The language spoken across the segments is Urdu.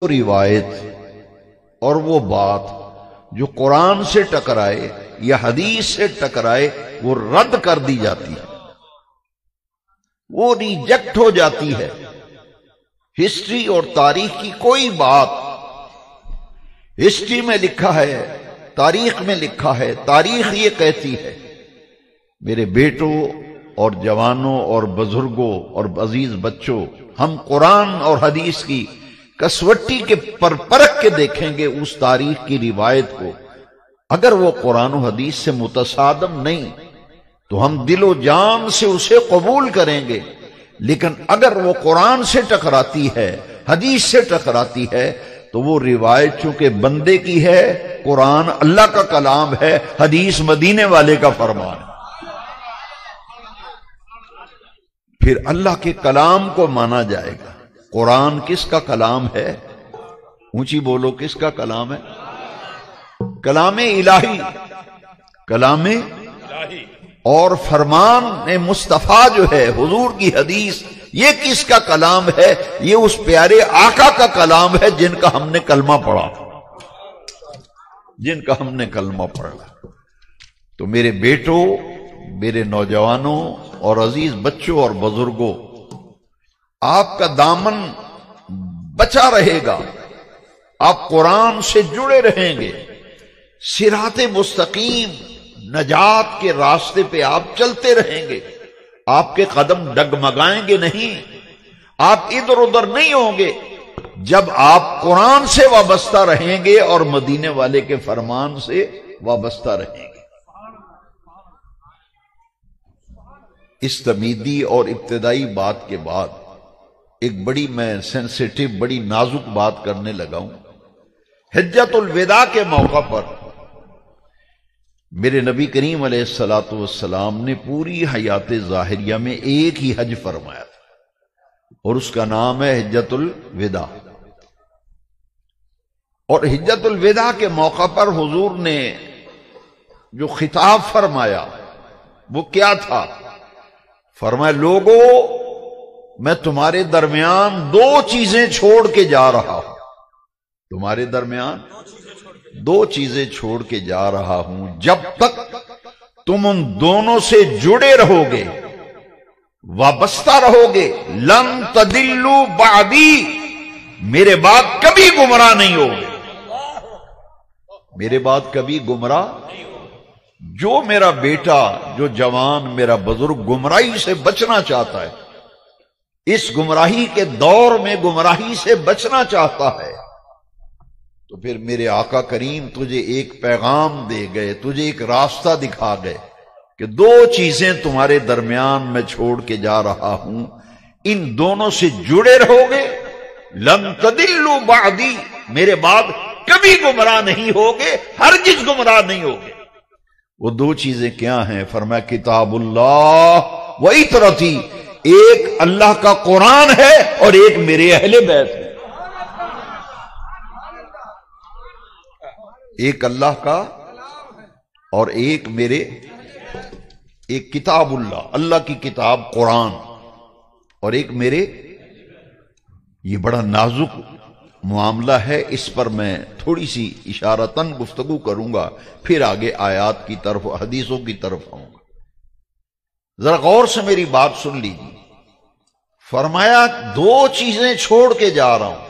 روایت اور وہ بات جو قرآن سے ٹکرائے یا حدیث سے ٹکرائے وہ رد کر دی جاتی ہے، وہ ریجیکٹ ہو جاتی ہے۔ ہسٹری اور تاریخ کی کوئی بات ہسٹری میں لکھا ہے، تاریخ میں لکھا ہے، تاریخ یہ کہتی ہے۔ میرے بیٹوں اور جوانوں اور بزرگوں اور عزیز بچوں، ہم قرآن اور حدیث کی کسوٹی کے پر پرکھ کے دیکھیں گے اس تاریخ کی روایت کو۔ اگر وہ قرآن و حدیث سے متصادم نہیں تو ہم دل و جان سے اسے قبول کریں گے، لیکن اگر وہ قرآن سے ٹکراتی ہے، حدیث سے ٹکراتی ہے، تو وہ روایت چونکہ بندے کی ہے، قرآن اللہ کا کلام ہے، حدیث مدینے والے کا فرمان ہے۔ پھر اللہ کے کلام کو مانا جائے گا۔ قرآن کس کا کلام ہے؟ اونچی بولو، کس کا کلام ہے؟ کلام الہی، کلام الہی۔ اور فرمان مصطفیٰ جو ہے، حضور کی حدیث، یہ کس کا کلام ہے؟ یہ اس پیارے آقا کا کلام ہے جن کا ہم نے کلمہ پڑھا، جن کا ہم نے کلمہ پڑھا۔ تو میرے بیٹوں، میرے نوجوانوں اور عزیز بچوں اور بزرگوں، آپ کا دامن بچا رہے گا، آپ قرآن سے جڑے رہیں گے، صراط مستقیم نجات کے راستے پہ آپ چلتے رہیں گے، آپ کے قدم ڈگمگائیں گے نہیں، آپ ادھر ادھر نہیں ہوں گے جب آپ قرآن سے وابستہ رہیں گے اور مدینے والے کے فرمان سے وابستہ رہیں گے۔ اس تمیدی اور ابتدائی بات کے بعد ایک بڑی میں سینسیٹیو، بڑی نازک بات کرنے لگا ہوں۔ حجۃ الوداع کے موقع پر میرے نبی کریم علیہ الصلوۃ والسلام نے پوری حیات ظاہریہ میں ایک ہی حج فرمایا تھا، اور اس کا نام ہے حجۃ الوداع۔ اور حجۃ الوداع کے موقع پر حضور نے جو خطاب فرمایا وہ کیا تھا؟ فرمایا، لوگو، میں تمہارے درمیان دو چیزیں چھوڑ کے جا رہا ہوں، تمہارے درمیان دو چیزیں چھوڑ کے جا رہا ہوں، جب تک تم ان دونوں سے جڑے رہو گے، وابستہ رہو گے، لن تدلوا بعدی، میرے بعد کبھی گمراہ نہیں ہوگے، میرے بعد کبھی گمراہ۔ جو میرا بیٹا، جو جوان، میرا بزرگ گمراہی سے بچنا چاہتا ہے، اس گمراہی کے دور میں گمراہی سے بچنا چاہتا ہے، تو پھر میرے آقا کریم تجھے ایک پیغام دے گئے، تجھے ایک راستہ دکھا گئے کہ دو چیزیں تمہارے درمیان میں چھوڑ کے جا رہا ہوں، ان دونوں سے جڑے رہو گے، لن تدلوا بعدی، میرے بعد کبھی گمراہ نہیں ہوگے، ہرگز گمراہ نہیں ہوگے۔ وہ دو چیزیں کیا ہیں؟ فرمایا، کتاب اللہ و اطرتی، ایک اللہ کا قرآن ہے اور ایک میرے اہل بیت ہے۔ ایک اللہ کا اور ایک میرے، ایک کتاب اللہ، اللہ کی کتاب قرآن، اور ایک میرے۔ یہ بڑا نازک معاملہ ہے، اس پر میں تھوڑی سی اشارتاً گفتگو کروں گا، پھر آگے آیات کی طرف، حدیثوں کی طرف آؤں گا۔ ذرا غور سے میری بات سن لیجیے۔ فرمایا، دو چیزیں چھوڑ کے جا رہا ہوں،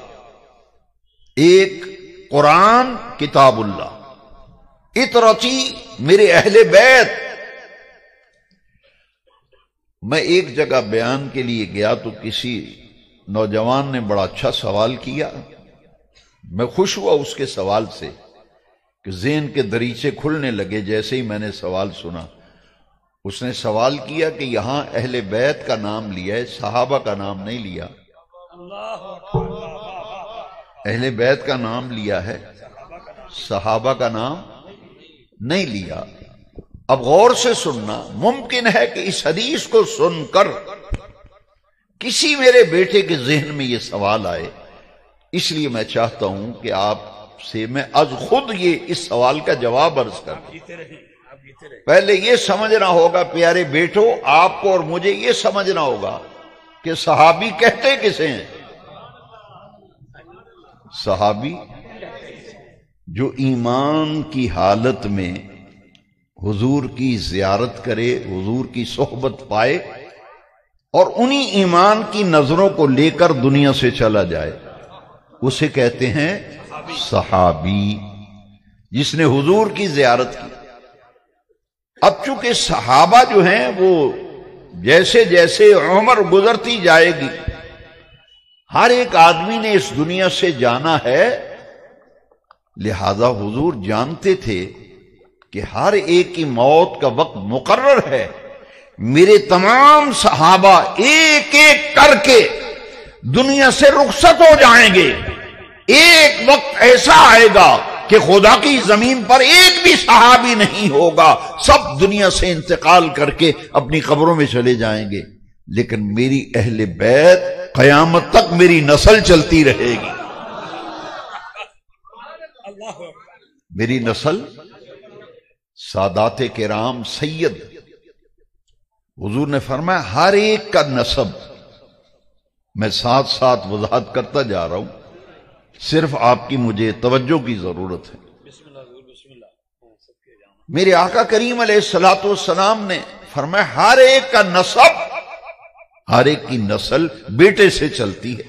ایک قرآن کتاب اللہ، اطرتی میرے اہل بیت۔ میں ایک جگہ بیان کے لیے گیا تو کسی نوجوان نے بڑا اچھا سوال کیا، میں خوش ہوا اس کے سوال سے کہ ذہن کے دریچے کھلنے لگے جیسے ہی میں نے سوال سنا۔ اس نے سوال کیا کہ یہاں اہل بیت کا نام لیا ہے، صحابہ کا نام نہیں لیا، اہل بیت کا نام لیا ہے، صحابہ کا نام نہیں لیا۔ اب غور سے سننا، ممکن ہے کہ اس حدیث کو سن کر کسی میرے بیٹے کے ذہن میں یہ سوال آئے، اس لیے میں چاہتا ہوں کہ آپ سے میں از خود یہ اس سوال کا جواب عرض کروں۔ پہلے یہ سمجھنا ہوگا پیارے بیٹوں، آپ کو اور مجھے یہ سمجھنا ہوگا کہ صحابی کہتے کسے ہیں؟ صحابی جو ایمان کی حالت میں حضور کی زیارت کرے، حضور کی صحبت پائے اور انہی ایمان کی نظروں کو لے کر دنیا سے چلا جائے، اسے کہتے ہیں صحابی، جس نے حضور کی زیارت کی۔ اب چونکہ صحابہ جو ہیں وہ جیسے جیسے عمر گزرتی جائے گی، ہر ایک آدمی نے اس دنیا سے جانا ہے، لہذا حضور جانتے تھے کہ ہر ایک کی موت کا وقت مقرر ہے۔ میرے تمام صحابہ ایک ایک کر کے دنیا سے رخصت ہو جائیں گے۔ ایک وقت ایسا آئے گا کہ خدا کی زمین پر ایک بھی صحابی نہیں ہوگا، سب دنیا سے انتقال کر کے اپنی قبروں میں چلے جائیں گے، لیکن میری اہل بیت قیامت تک میری نسل چلتی رہے گی۔ میری نسل سادات کرام سید، حضور نے فرمایا ہر ایک کا نسب، میں ساتھ ساتھ وضاحت کرتا جا رہا ہوں، صرف آپ کی مجھے توجہ کی ضرورت ہے۔ میرے آقا کریم علیہ الصلوۃ والسلام نے فرمایا ہر ایک کا نسب، ہر ایک کی نسل بیٹے سے چلتی ہے۔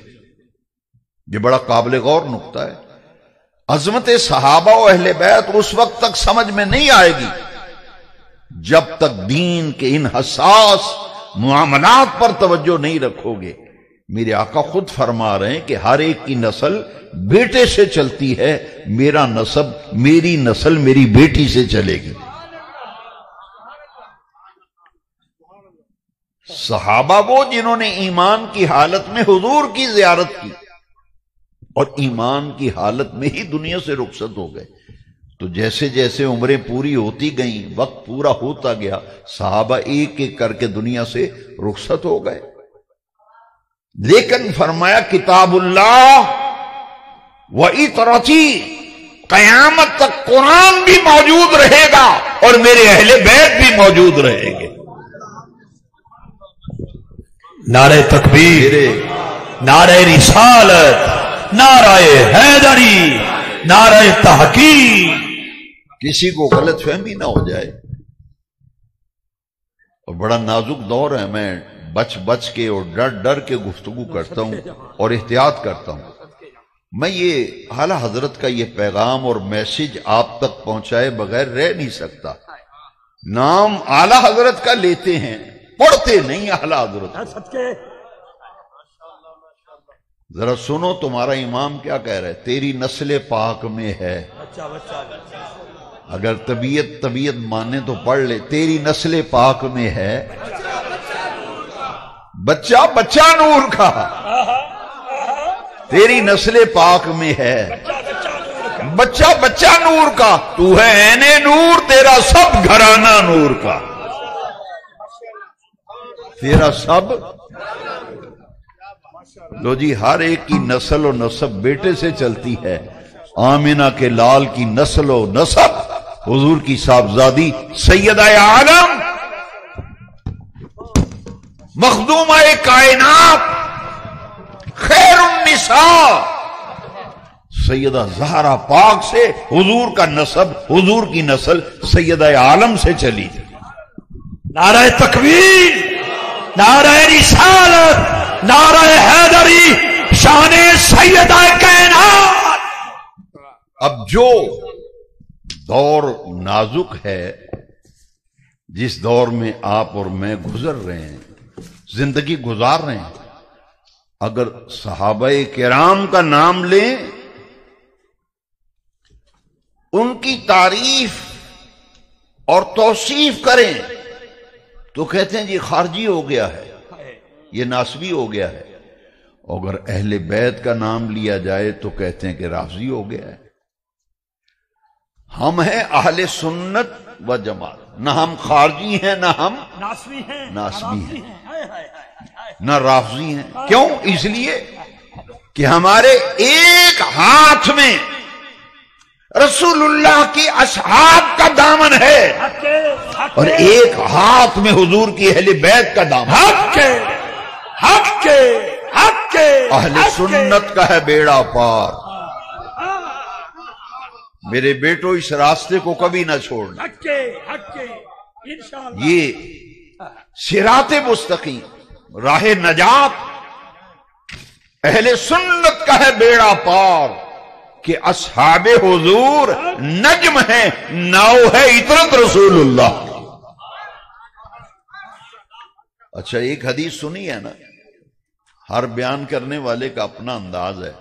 یہ بڑا قابل غور نقطہ ہے۔ عظمت صحابہ و اہل بیت اس وقت تک سمجھ میں نہیں آئے گی جب تک دین کے ان حساس معاملات پر توجہ نہیں رکھو گے۔ میرے آقا خود فرما رہے ہیں کہ ہر ایک کی نسل بیٹے سے چلتی ہے، میرا نسب، میری نسل میری بیٹی سے چلے گی۔ صحابہ وہ جنہوں نے ایمان کی حالت میں حضور کی زیارت کی اور ایمان کی حالت میں ہی دنیا سے رخصت ہو گئے۔ تو جیسے جیسے عمریں پوری ہوتی گئیں، وقت پورا ہوتا گیا، صحابہ ایک ایک کر کے دنیا سے رخصت ہو گئے۔ لیکن فرمایا کتاب اللہ و اطرتی، قیامت تک قرآن بھی موجود رہے گا اور میرے اہل بیت بھی موجود رہیں گے۔ نعرہ تکبیر، نعرہ رسالت، نعرہ حیدری، نعرہ تحقیق۔ کسی کو غلط فہمی نہ ہو جائے، اور بڑا نازک دور ہے، میں بچ بچ کے اور ڈر ڈر کے گفتگو کرتا ہوں اور احتیاط کرتا ہوں۔ میں یہ اعلی حضرت کا یہ پیغام اور میسج آپ تک پہنچائے بغیر رہ نہیں سکتا۔ نام اعلی حضرت کا لیتے ہیں، پڑھتے نہیں اعلی حضرت۔ ذرا سنو تمہارا امام کیا کہہ رہا ہے، تیری نسل پاک میں ہے۔ اگر طبیعت مانے تو پڑھ لے، تیری نسل پاک میں ہے، بچہ بچہ نور کا، تیری نسل پاک میں ہے، بچہ بچہ نور کا، تو ہے عین نور، تیرا سب گھرانہ نور کا، تیرا سب۔ لو جی، ہر ایک کی نسل و نسب بیٹے سے چلتی ہے۔ آمنہ کے لال کی نسل و نسب حضور کی صاحبزادی سیدہ عالم مخدومہ کائنات خیر النساء سیدہ زہرا پاک سے حضور کا نسب، حضور کی نسل سیدہ عالم سے چلی۔ نعرہ تکبیر، نعرہ رسالت، نعرہ حیدری، شان سیدہ کائنات۔ اب جو دور نازک ہے، جس دور میں آپ اور میں گزر رہے ہیں، زندگی گزار رہے ہیں، اگر صحابہ کرام کا نام لیں، ان کی تعریف اور توصیف کریں تو کہتے ہیں جی خارجی ہو گیا ہے، یہ ناسبی ہو گیا ہے۔ اگر اہل بیت کا نام لیا جائے تو کہتے ہیں کہ رافضی ہو گیا ہے۔ ہم ہیں اہل سنت و جماعت، نہ ہم خارجی ہیں نہ ہم ناسبی ہیں نہ رافضی ہیں۔ کیوں؟ اس لیے کہ ہمارے ایک ہاتھ میں رسول اللہ کی اصحاب کا دامن ہے اور ایک ہاتھ میں حضور کی اہل بیت کا دامن۔ اہل سنت کا ہے بیڑا پار، میرے بیٹو اس راستے کو کبھی نہ چھوڑنا. یہ صراط مستقیم راہ نجات اہل سنت کا ہے بیڑا پار کہ اصحاب حضور نجم ہے، ناؤ ہے عطرت رسول اللہ. اچھا ایک حدیث سنی ہے نا، ہر بیان کرنے والے کا اپنا انداز ہے.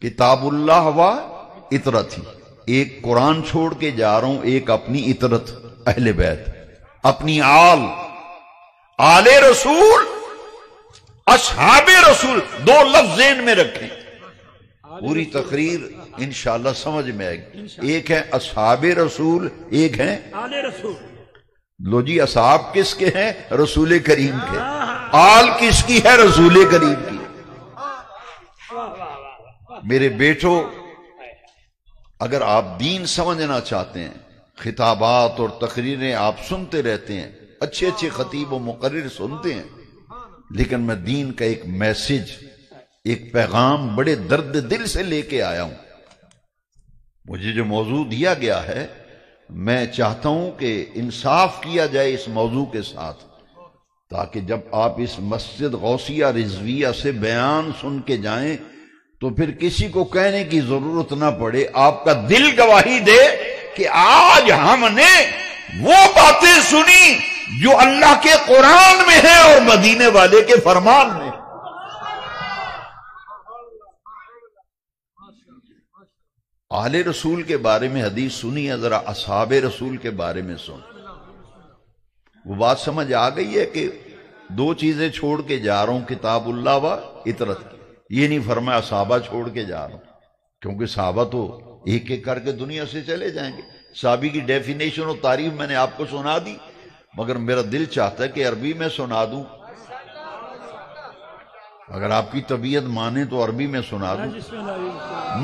کتاب اللہ و عطرت ہی، ایک قرآن چھوڑ کے جا رہا ہوں، ایک اپنی عطرت اہل بیت، اپنی آل رسول، اصحاب رسول، دو لفظ ذہن میں رکھیں. پوری تقریر انشاءاللہ سمجھ میں آئے گی. ایک ہے اصحاب رسول، ایک ہے آل رسول. لو جی، اصحاب کس کے ہیں؟ رسول کریم کے. آل کس کی ہے؟ رسول کریم کی. میرے بیٹو، اگر آپ دین سمجھنا چاہتے ہیں، خطابات اور تقریریں آپ سنتے رہتے ہیں، اچھے اچھے خطیب و مقرر سنتے ہیں، لیکن میں دین کا ایک میسج، ایک پیغام بڑے درد دل سے لے کے آیا ہوں. مجھے جو موضوع دیا گیا ہے، میں چاہتا ہوں کہ انصاف کیا جائے اس موضوع کے ساتھ، تاکہ جب آپ اس مسجد غوثیہ رضویہ سے بیان سن کے جائیں تو پھر کسی کو کہنے کی ضرورت نہ پڑے. آپ کا دل گواہی دے کہ آج ہم نے وہ باتیں سنی جو اللہ کے قرآن میں ہیں اور مدینے والے کے فرمان میں. آل رسول کے بارے میں حدیث سنی ہے، ذرا اصحاب رسول کے بارے میں سن. وہ بات سمجھ آ گئی ہے کہ دو چیزیں چھوڑ کے جا رہا ہوں، کتاب اللہ و عطرت. یہ نہیں فرمایا صحابہ چھوڑ کے جا رہا ہوں، کیونکہ صحابہ تو ایک ایک کر کے دنیا سے چلے جائیں گے. صحابی کی ڈیفینیشن و تعریف میں نے آپ کو سنا دی، مگر میرا دل چاہتا ہے کہ عربی میں سنا دوں. اگر آپ کی طبیعت مانے تو عربی میں سنا دوں.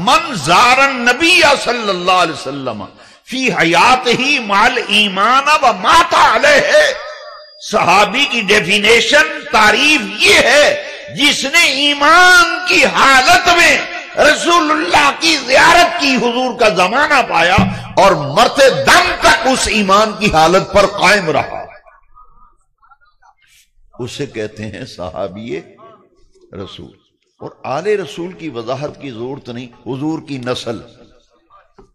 من زار النبی صلی اللہ علیہ وسلم فی حیاتہ مال ایمان و مات علیہ. صحابی کی ڈیفینیشن، تعریف یہ ہے جس نے ایمان کی حالت میں رسول اللہ کی زیارت کی، حضور کا زمانہ پایا اور مرتے دم تک اس ایمان کی حالت پر قائم رہا، اسے کہتے ہیں صحابی رسول. اور آل رسول کی وضاحت کی ضرورت نہیں، حضور کی نسل،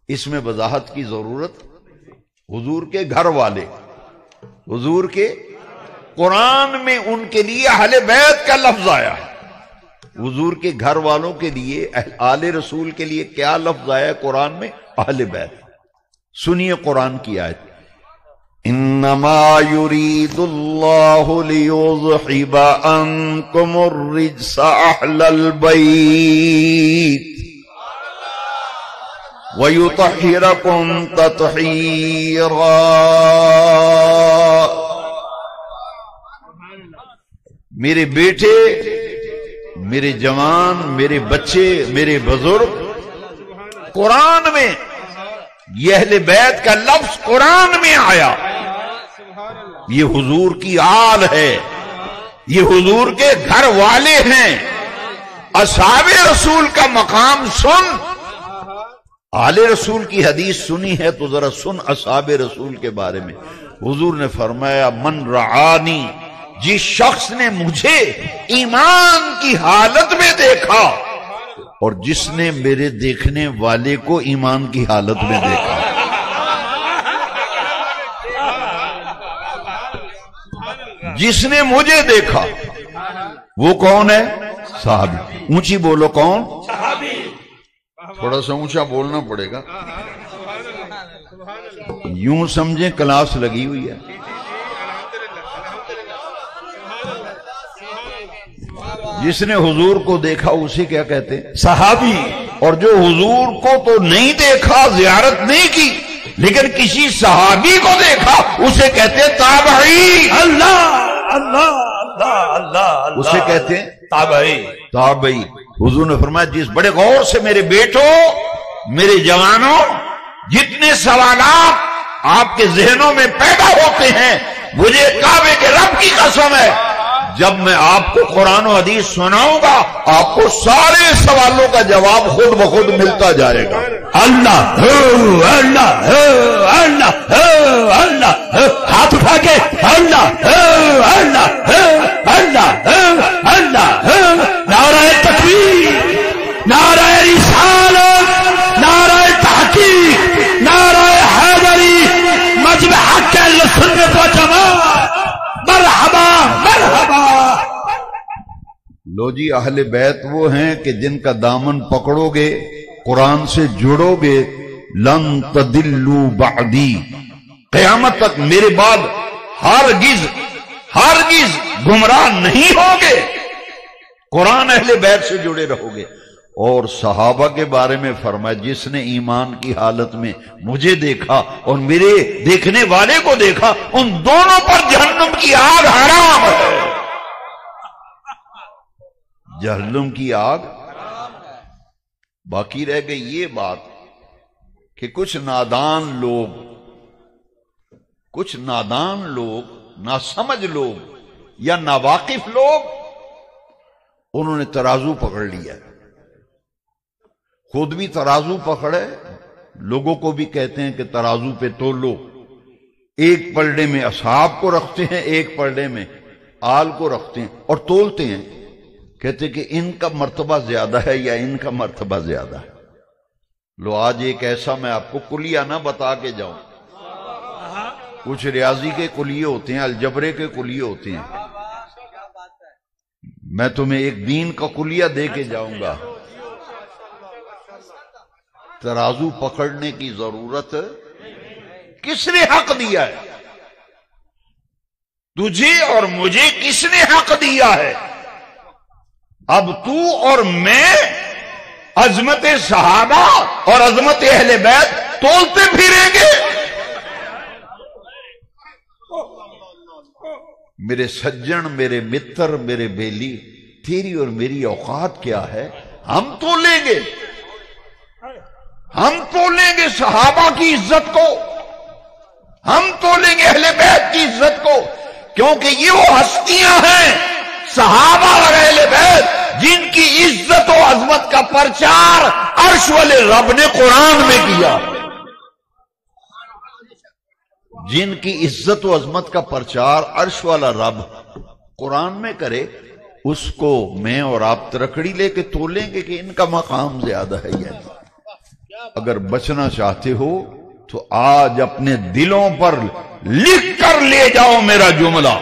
اس میں وضاحت کی ضرورت. حضور کے گھر والے، حضور کے قرآن میں ان کے لیے اہل بیت کا لفظ آیا ہے. حضور کے گھر والوں کے لیے، آل رسول کے لیے کیا لفظ آیا ہے قرآن میں؟ اہل بیت. سنیے قرآن کی آیت: انما يريد الله ليذهب عنكم الرجس اهل البيت ويطهركم تطهيرا. میرے بیٹے، میرے جوان، میرے بچے، میرے بزرگ، قرآن میں یہ اہل بیت کا لفظ قرآن میں آیا. یہ حضور کی آل ہے، یہ حضور کے گھر والے ہیں. اصحاب رسول کا مقام سن. آل رسول کی حدیث سنی ہے تو ذرا سن اصحاب رسول کے بارے میں. حضور نے فرمایا: من رعانی، جس شخص نے مجھے ایمان کی حالت میں دیکھا، اور جس نے میرے دیکھنے والے کو ایمان کی حالت میں دیکھا. جس نے مجھے دیکھا وہ کون ہے؟ صحابی. اونچی بولو، کون؟ تھوڑا سا اونچا بولنا پڑے گا. یوں سمجھیں کلاس لگی ہوئی ہے. جس نے حضور کو دیکھا اسے کیا کہتے ہیں؟ صحابی. اور جو حضور کو تو نہیں دیکھا، زیارت نہیں کی، لیکن کسی صحابی کو دیکھا، اسے کہتے ہیں تابعی. اللہ اللہ اللہ اللہ، اسے کہتے ہیں تابعی. تابعی. حضور نے فرمایا: جس بڑے غور سے میرے بیٹوں، میرے جوانوں، جتنے سوالات آپ کے ذہنوں میں پیدا ہوتے ہیں، مجھے کعبے کے رب کی قسم ہے، جب میں آپ کو قرآن و حدیث سناؤں گا آپ کو سارے سوالوں کا جواب خود بخود ملتا جائے گا۔ اللہ اللہ اللہ اللہ، ہاتھ اٹھا کے اللہ اللہ اللہ اللہ، نعرہ تکبیر، نعرہ رسالت، نعرہ تحقیق، نعرہ حیدری، مجمع حق اہل سنت و جماعت، مرحبا مرحبا۔ لو جی، اہل بیت وہ ہیں کہ جن کا دامن پکڑو گے، قرآن سے جڑو گے، لن تدلوا بعدی، قیامت تک میرے بعد ہرگز ہرگز گمراہ نہیں ہوگے، قرآن اہل بیت سے جڑے رہو گے۔ اور صحابہ کے بارے میں فرمایا جس نے ایمان کی حالت میں مجھے دیکھا اور میرے دیکھنے والے کو دیکھا، ان دونوں پر جہنم کی آگ حرام ہے۔ جہنم کی آگ باقی رہ گئی یہ بات کہ کچھ نادان لوگ ناسمجھ لوگ یا ناواقف لوگ، انہوں نے ترازو پکڑ لیا، خود بھی ترازو پکڑے، لوگوں کو بھی کہتے ہیں کہ ترازو پہ تولو، ایک پلڑے میں اصحاب کو رکھتے ہیں، ایک پلڑے میں آل کو رکھتے ہیں اور تولتے ہیں، کہتے کہ ان کا مرتبہ زیادہ ہے یا ان کا مرتبہ زیادہ ہے۔ لو آج ایک ایسا میں آپ کو کلیہ نہ بتا کے جاؤں، کچھ ریاضی کے کلیے ہوتے ہیں، الجبرے کے کلیے ہوتے ہیں، میں تمہیں ایک دین کا کلیہ دے کے جاؤں گا۔ ترازو پکڑنے کی ضرورت کس نے حق دیا ہے؟ تجھے اور مجھے کس نے حق دیا ہے؟ اب تو اور میں عظمت صحابہ اور عظمت اہل بیت تولتے پھریں گے؟ میرے سجن، میرے متر، میرے بیلی، تیری اور میری اوقات کیا ہے؟ ہم تولیں گے، ہم تولیں گے صحابہ کی عزت کو، ہم تولیں گے اہل بیت کی عزت کو، کیونکہ یہ وہ ہستیاں ہیں صحابہ اور اہل بیت جن کی عزت و عظمت کا پرچار عرش والے رب نے قرآن میں کیا، جن کی عزت و عظمت کا پرچار عرش والا رب قرآن میں کرے، اس کو میں اور آپ ترکڑی لے کے تولیں گے کہ ان کا مقام زیادہ ہے یا نہیں۔ اگر بچنا چاہتے ہو تو آج اپنے دلوں پر لکھ کر لے جاؤ میرا جملہ،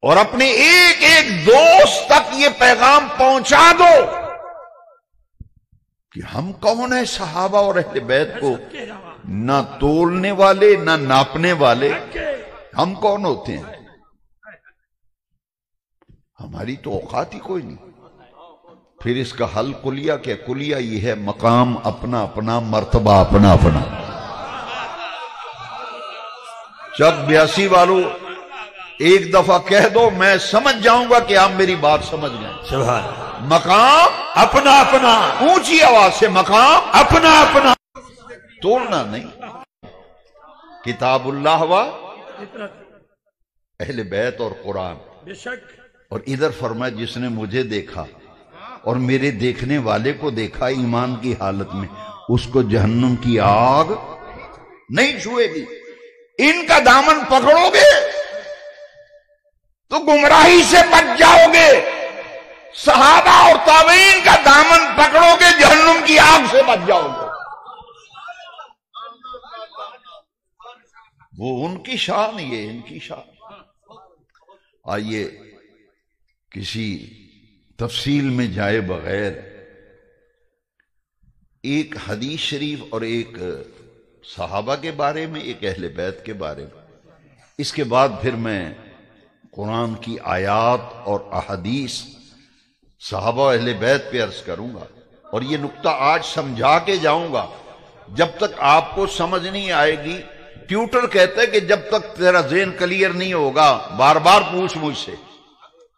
اور اپنے ایک ایک دوست تک یہ پیغام پہنچا دو کہ ہم کون ہیں صحابہ اور اہل بیت کو نہ تولنے والے نہ ناپنے والے، ہم کون ہوتے ہیں؟ ہماری تو اوقات ہی کوئی نہیں۔ پھر اس کا حل کلیہ کیا؟ کلیہ یہ ہے مقام اپنا اپنا، مرتبہ اپنا اپنا۔ چک 82 والوں ایک دفعہ کہہ دو، میں سمجھ جاؤں گا کہ آپ میری بات سمجھ گئے۔ سبحان اللہ۔ مقام اپنا اپنا، اونچی آواز سے، مقام اپنا اپنا، توڑنا نہیں۔ کتاب اللہ و اہل بیت اور قرآن، بے شک۔ اور ادھر فرمایا جس نے مجھے دیکھا اور میرے دیکھنے والے کو دیکھا ایمان کی حالت میں، اس کو جہنم کی آگ نہیں چھوئے گی۔ ان کا دامن پکڑو گے تو گمراہی سے بچ جاؤ گے، صحابہ اور تابعین کا دامن پکڑو گے جہنم کی آگ سے بچ جاؤ گے۔ وہ ان کی شان، یہ ان کی شان۔ آئیے کسی تفصیل میں جائے بغیر ایک حدیث شریف اور ایک صحابہ کے بارے میں، ایک اہل بیت کے بارے میں، اس کے بعد پھر میں قرآن کی آیات اور احادیث صحابہ اہل بیت پہ عرض کروں گا، اور یہ نقطہ آج سمجھا کے جاؤں گا۔ جب تک آپ کو سمجھ نہیں آئے گی، ٹیوٹر کہتا ہے کہ جب تک تیرا ذہن کلیئر نہیں ہوگا بار بار پوچھ مجھ سے،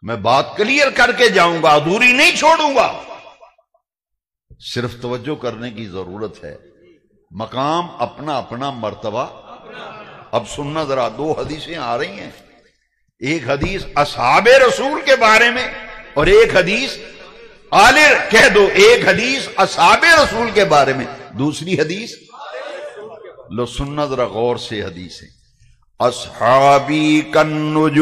میں بات کلیئر کر کے جاؤں گا، ادھوری نہیں چھوڑوں گا۔ صرف توجہ کرنے کی ضرورت ہے۔ مقام اپنا اپنا، مرتبہ اب سننا ذرا، دو حدیثیں آ رہی ہیں، ایک حدیث اصحاب رسول کے بارے میں اور ایک حدیث کہہ دو، ایک حدیث اصحاب رسول کے بارے میں، دوسری حدیث لو سننا ذرا غور سے حدیث ہے، اصحابی کالنجوم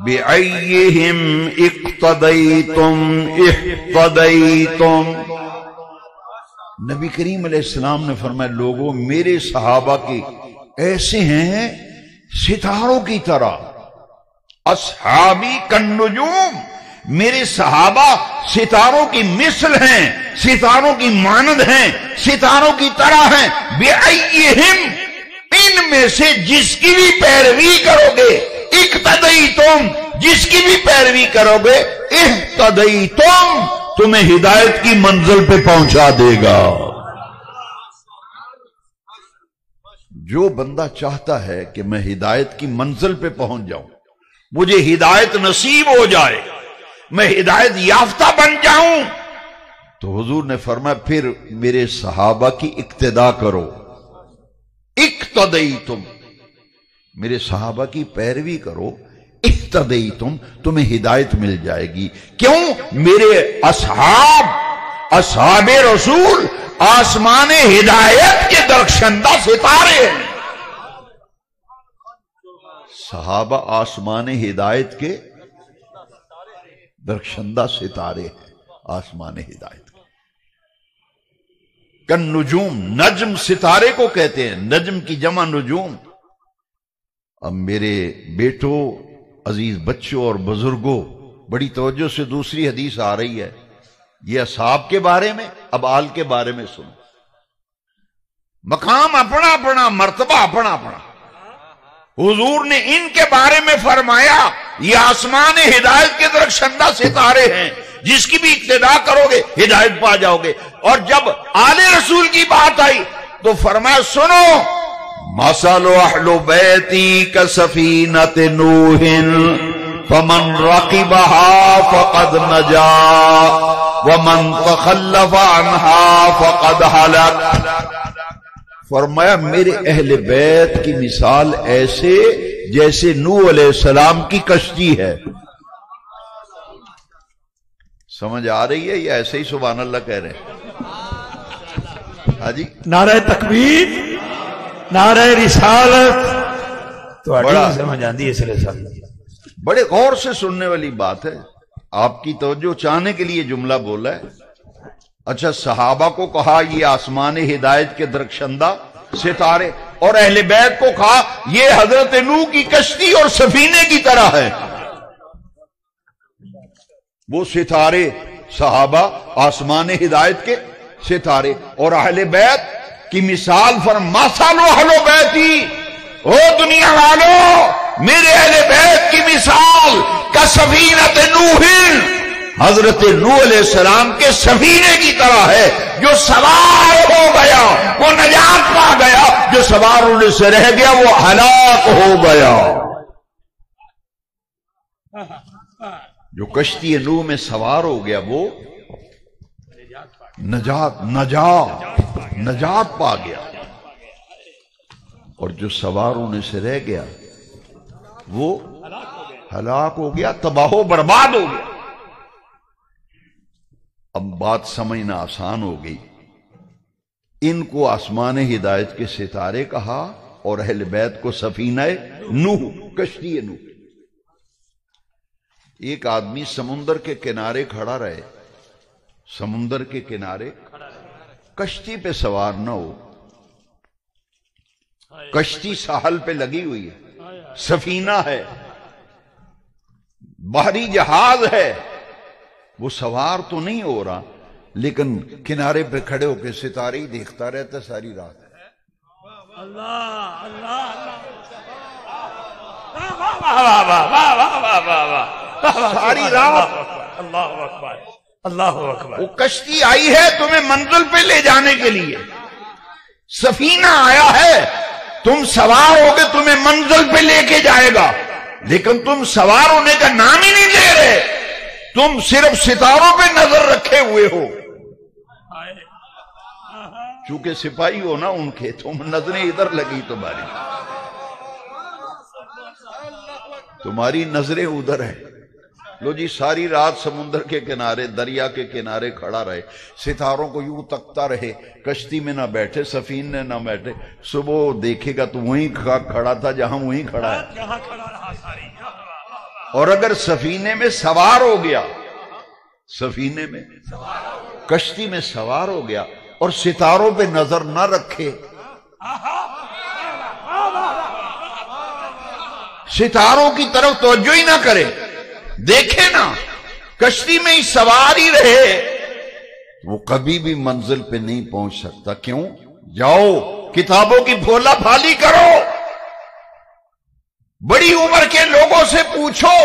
بأیہم اقتدیتم اہتدیتم۔ نبی کریم علیہ السلام نے فرمایا لوگوں میرے صحابہ کے ایسے ہیں ستاروں کی طرح، اصحابی کالنجوم، میرے صحابہ ستاروں کی مثل ہیں، ستاروں کی مانند ہیں، ستاروں کی طرح ہیں، بأیہم، ان میں سے جس کی بھی پیروی کرو گے، اقتدیتم، جس کی بھی پیروی کرو گے، اہتدیتم، تمہیں ہدایت کی منزل پہ پہنچا دے گا۔ جو بندہ چاہتا ہے کہ میں ہدایت کی منزل پہ پہنچ جاؤں، مجھے ہدایت نصیب ہو جائے، میں ہدایت یافتہ بن جاؤں، تو حضور نے فرمایا پھر میرے صحابہ کی اقتدا کرو، اقتدیتم، میرے صحابہ کی پیروی کرو، اہتدیتم، تمہیں ہدایت مل جائے گی۔ کیوں؟ میرے اصحاب رسول آسمان ہدایت کے درخشندہ ستارے ہیں، صحابہ آسمان ہدایت کے درخشندہ ستارے ہیں، آسمان ہدایت کے کالنجوم، نجم ستارے کو کہتے ہیں، نجم کی جمع نجوم۔ اب میرے بیٹوں، عزیز بچوں اور بزرگوں، بڑی توجہ سے دوسری حدیث آ رہی ہے، یہ اصحاب کے بارے میں، اب آل کے بارے میں سنو۔ مقام اپنا اپنا، مرتبہ اپنا اپنا۔ حضور نے ان کے بارے میں فرمایا یہ آسمان ہدایت کے درخشندہ ستارے ہیں، جس کی بھی اقتدا کرو گے ہدایت پا جاؤ گے۔ اور جب آل رسول کی بات آئی تو فرمایا سنو، مثل اہل بیتی کسفینۃ نوح فمن رقبها فقد نجا ومن تخلف عنها فقد ہلک۔ فرمایا میرے اہل بیت کی مثال ایسے جیسے نوح علیہ السلام کی کشتی ہے۔ سمجھ آ رہی ہے یا ایسے ہی سبحان اللہ کہہ رہے ہیں؟ ہاں جی، نعرہ تکبیر، نعرہ رسالت، تو بڑا سمجھ آندی ہے بڑے غور سے سننے والی بات ہے، آپ کی توجہ چاہنے کے لیے جملہ بولا ہے۔ اچھا، صحابہ کو کہا یہ آسمان ہدایت کے درخشندہ ستارے، اور اہل بیت کو کہا یہ حضرت نوح کی کشتی اور سفینے کی طرح ہے۔ وہ ستارے صحابہ آسمان ہدایت کے ستارے، اور اہل بیت کی مثال مثل اہل بیتی، او دنیا والو میرے اہل بیت کی مثال کسفینۃ نوح، حضرت نوح علیہ السلام کے سفینے کی طرح ہے، جو سوار ہو گیا وہ نجات پا گیا، جو سوار ہونے سے رہ گیا وہ ہلاک ہو گیا۔ جو کشتی نوح میں سوار ہو گیا وہ نجات پا گیا، اور جو سوار ہونے سے رہ گیا وہ ہلاک ہو گیا، تباہ و برباد ہو گیا۔ اب بات سمجھنا آسان ہو گئی، ان کو آسمان ہدایت کے ستارے کہا اور اہل بیت کو سفینہ نوح، کشتی نوح۔ ایک آدمی سمندر کے کنارے کھڑا رہے، سمندر کے کنارے، کشتی پہ سوار نہ ہو، کشتی ساحل پہ لگی ہوئی ہے، سفینہ ہے، بحری جہاز ہے، وہ سوار تو نہیں ہو رہا لیکن کنارے پہ کھڑے ہو کے ستارے ہی دیکھتا رہتا ساری رات۔ ساری رات اللہ اکبر۔ وہ کشتی آئی ہے تمہیں منزل پہ لے جانے کے لیے، سفینہ آیا ہے، تم سوار ہو کے تمہیں منزل پہ لے کے جائے گا، لیکن تم سوار ہونے کا نام ہی نہیں لے رہے، تم صرف ستاروں پہ نظر رکھے ہوئے ہو۔ چونکہ سپاہی ہو نا ان کے، تم نظریں ادھر لگی تمہاری۔ تمہاری نظریں ادھر ہیں. لو جی ساری رات سمندر کے کنارے دریا کے کنارے کھڑا رہے, ستاروں کو یوں تکتا رہے, کشتی میں نہ بیٹھے, سفین میں نہ بیٹھے, صبح دیکھے گا تو وہیں کھڑا تھا جہاں وہیں کھڑا ہے. اور اگر سفینے میں سوار ہو گیا, سفینے میں کشتی میں سوار ہو گیا اور ستاروں پہ نظر نہ رکھے, ستاروں کی طرف توجہ ہی نہ کرے, دیکھے نا, کشتی میں ہی سوار ہی رہے, وہ کبھی بھی منزل پہ نہیں پہنچ سکتا. کیوں؟ جاؤ کتابوں کی بھولا بھالی کرو, بڑی عمر کے لوگوں سے پوچھو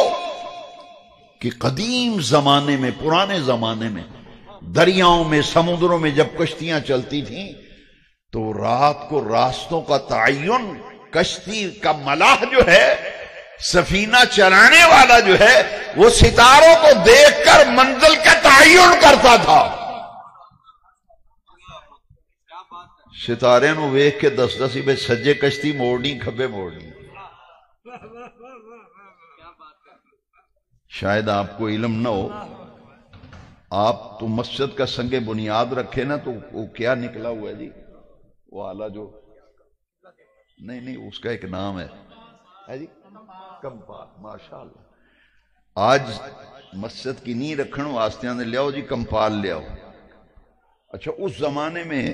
کہ قدیم زمانے میں, پرانے زمانے میں دریاؤں میں, سمندروں میں جب کشتیاں چلتی تھیں تو رات کو راستوں کا تعین کشتی کا ملاح جو ہے, سفینہ چلانے والا جو ہے, وہ ستاروں کو دیکھ کر منزل کا تعین کرتا تھا. ستارے نو ویکھ کے دس دس ہی سجے کشتی موڑنی کھبے موڑنی. شاید آپ کو علم نہ ہو, آپ تو مسجد کا سنگ بنیاد رکھے نا, تو وہ کیا نکلا ہوا ہے جی, وہ آلہ جو نہیں اس کا ایک نام ہے جی, کمپال. ماشاءاللہ آج مسجد کی نہیں رکھن واسطے نے لیاؤ جی کمپال لیاؤ. اچھا اس زمانے میں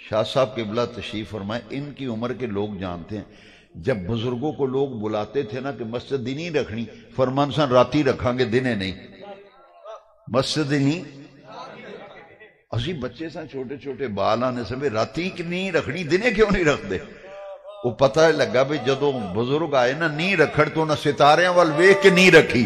شاہ صاحب قبلہ تشریف فرمائے, ان کی عمر کے لوگ جانتے ہیں, جب بزرگوں کو لوگ بلاتے تھے نا کہ مسجد دینی رکھنی, فرمان سن راتی رکھاں گے دنے نہیں, مسجد دینی. اسی بچے سن چھوٹے چھوٹے بال آنے سے راتی کی نہیں رکھنی, دنے کیوں نہیں رکھ دے. وہ پتہ لگا بھی جدو بزرگ آئے نا نہیں رکھڑ تو نہ ستارے وال ویکھ کے نہیں رکھی.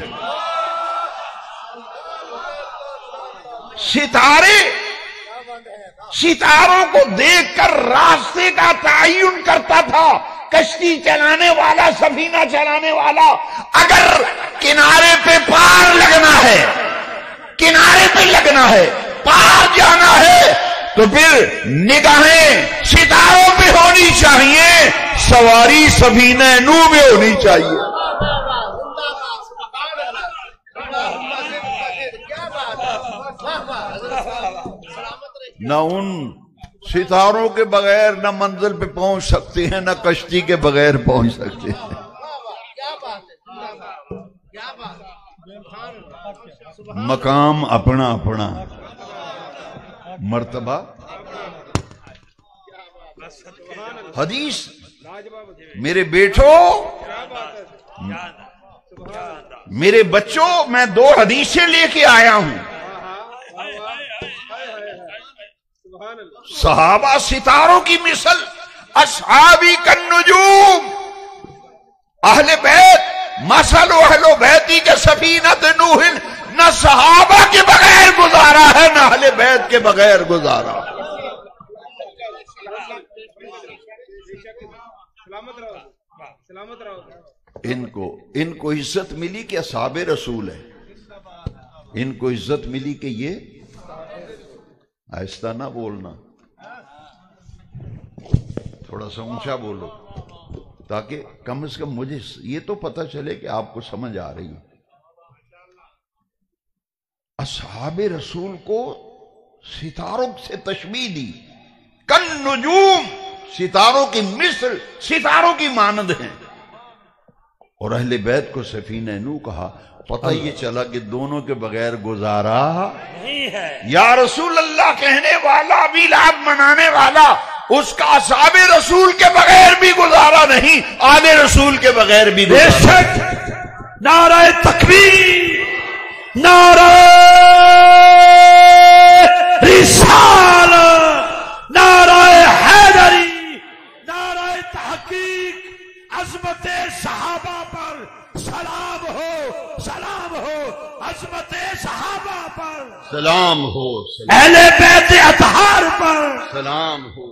ستاروں کو دیکھ کر راستے کا تعین کرتا تھا کشتی چلانے والا, سفینہ چلانے والا. اگر کنارے پہ پار لگنا ہے, کنارے پہ لگنا ہے, پار جانا ہے, تو پھر نگاہیں ستاروں پہ ہونی چاہیے, سواری سفینہ نوح میں ہونی چاہیے. نہ ان ستاروں کے بغیر نہ منزل پہ پہنچ سکتے ہیں, نہ کشتی کے بغیر پہنچ سکتے ہیں. مقام اپنا اپنا, مرتبہ. حدیث میرے بیٹوں, میرے بچوں, میں 2 حدیثیں لے کے آیا ہوں. صحابہ ستاروں کی مثل, اصحابی کالنجوم, اہل بیت مثل اہل بیتی کے سفینۃ نوح, نہ صحابہ کے بغیر گزارا ہے نہ اہل بیت کے بغیر گزارا. ان کو عزت ملی کہ اصحاب رسول ہے, ان کو عزت ملی کہ یہ, آہستہ نہ بولنا, تھوڑا سا اونچا بولو, تاکہ کم از کم مجھے یہ تو پتہ چلے کہ آپ کو سمجھ آ رہی ہے. اصحاب رسول کو ستاروں سے تشبیہ دی, کالنجوم, ستاروں کی مثل, ستاروں کی مانند ہیں. اور اہل بیت کو سفینہ نوح کہا. پتہ یہ چلا کہ دونوں کے بغیر گزارا نہیں ہے. یا رسول اللہ کہنے والا, میلاد منانے والا, اس کا اصحاب رسول کے بغیر بھی گزارا نہیں, آل رسول کے بغیر بھی گزارا. بے شک نعرہ تکبیر, نعرہ رسالت, نعرہ حیدری, نعرہ تحقیق, عظمت صحابہ پر سلام ہو, سلام ہو, عظمت صحابہ پر سلام ہو, اہل بیت اطہار پر سلام ہو.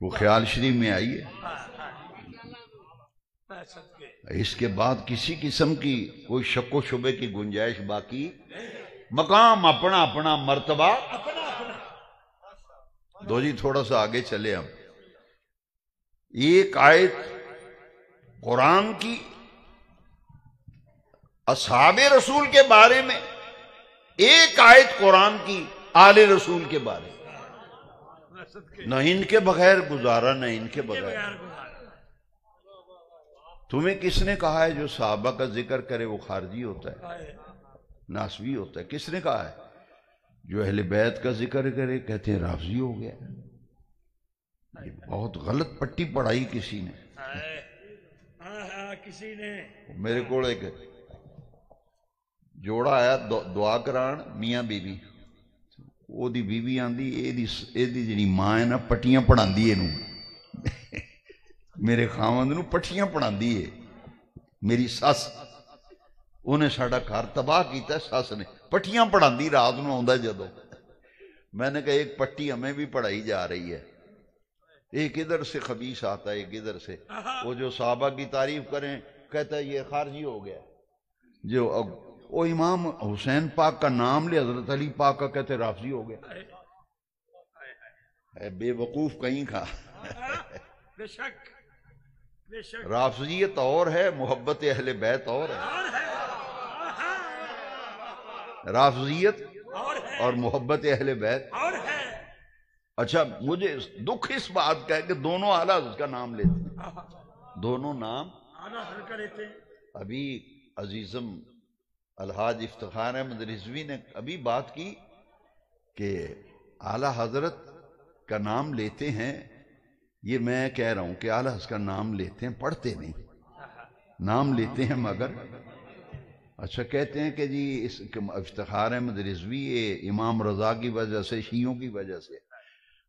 وہ خیال شریف میں آئیے. اس کے بعد کسی قسم کی کوئی شک و شبے کی گنجائش باقی. مقام اپنا اپنا, مرتبہ. دو جی تھوڑا سا آگے چلے ہم. ایک آیت قرآن کی اصحاب رسول کے بارے میں ایک آیت قرآن کی آل رسول کے بارے میں، نہ ان کے بغیر گزارا نہ ان کے بغیر۔ تمہیں کس نے کہا ہے جو صحابہ کا ذکر کرے وہ خارجی ہوتا ہے، ناسوی ہوتا ہے؟ کس نے کہا ہے جو اہل بیت کا ذکر کرے کہتے ہیں رافضی ہو گیا؟ یہ بہت غلط پٹی پڑھائی کسی نے۔ میرے کو ایک جوڑا آیا دعا کران میاں بیوی، وہ دی بیوی آندی اے دی جنی ماں ہے نا پٹیاں پڑھاندی ہے نو میرے خاوند نو پٹیاں پڑھاندی ہے، میری ساس انہیں ساڑا گھر تباہ کیتا ہے، ساس نے پٹیاں پڑھاندی رات نو آندا جدو۔ میں نے کہا ایک پٹی ہمیں بھی پڑھائی جا رہی ہے، ایک ادھر سے خبیث آتا ہے ایک ادھر سے، وہ جو صحابہ کی تعریف کریں کہتا ہے یہ خارجی ہو گیا، جو وہ امام حسین پاک کا نام لے حضرت علی پاک کا کہتے رافضی ہو گیا۔ بے وقوف کہیں کا رافضیت اور ہے، محبت اہل بیت اور ہے۔ رافضیت اور محبت اہل بیت اور ہے۔ اچھا مجھے دکھ اس بات کا ہے کہ دونوں اعلیٰ حضرت کا نام لیتے ہیں، دونوں نام ابھی عزیزم الحاج افتخار احمد رضوی نے ابھی بات کی کہ اعلیٰ حضرت کا نام لیتے ہیں، یہ میں کہہ رہا ہوں کہ اعلیٰ حضرت کا نام لیتے ہیں، پڑھتے نہیں، نام لیتے ہیں مگر اچھا کہتے ہیں کہ جی اس افتخار احمد رضوی یہ امام رضا کی وجہ سے، شیعوں کی وجہ سے،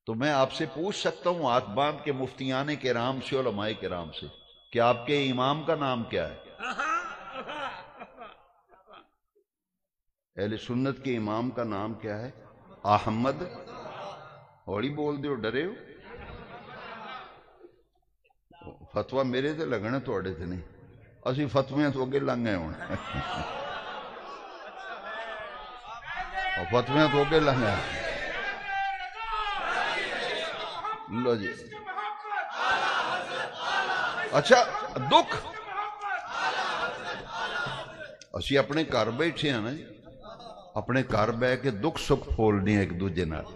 تو میں آپ سے پوچھ سکتا ہوں ہاتھ باندھ کے مفتیان کرام سے، علماء کرام سے، کہ آپ کے امام کا نام کیا ہے؟ اہل سنت کے امام کا نام کیا ہے؟ احمد۔ ہوڑی بول دیو، ڈرے ہو؟ فتوہ میرے تے لگنا توڑے تے نہیں، اسی فتویاں تو اگے لنگ گئے ہوں، فتویاں تو اگے لنگ گئے۔ لو جی اچھا دکھ اسی اپنے گھر بیٹھے ہیں نا جی، اپنے گھر بہ کے دکھ سکھ پھولنے ایک دوجے نال،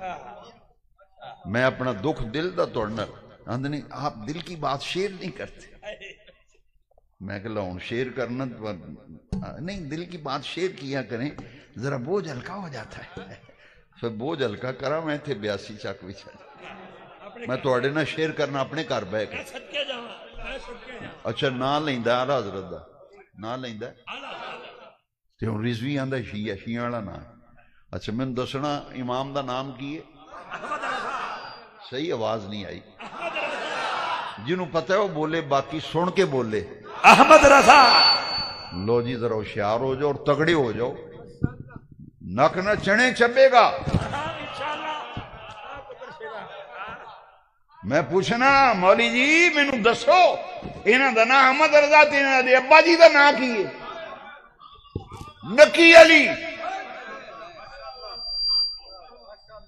میں اپنا دکھ دل دا توڑنا نہیں، آپ دل کی بات شیئر نہیں کرتے، میں کہ لاؤں شیئر کرنا نہیں، دل کی بات شیئر کیا کریں، ذرا بوجھ ہلکا ہو جاتا ہے، پھر بوجھ ہلکا کرا میں تھے 82 چک بچھا، میں توڑے نہ شیئر کرنا اپنے گھر بہ کے۔ اچھا نا لیندا اعلیٰ حضرت دا نا لیندا تے ہن رضوی آندا شیعہ والا نا، اچھا میں دسنا امام دا نام کی ہے؟ صحیح آواز نہیں آئی، جنہوں پتہ ہے وہ بولے، باقی سن کے بولے احمد رضا۔ لو جی ذرا ہوشیار ہو جاؤ اور تگڑے ہو جاؤ، نک نہ چنے چبے گا۔ میں پوچھنا مولی جی مینوں دسو انہاں دا نام احمد رضا تے انہاں دے ابا جی دا نام کی ہے؟ نکی علی۔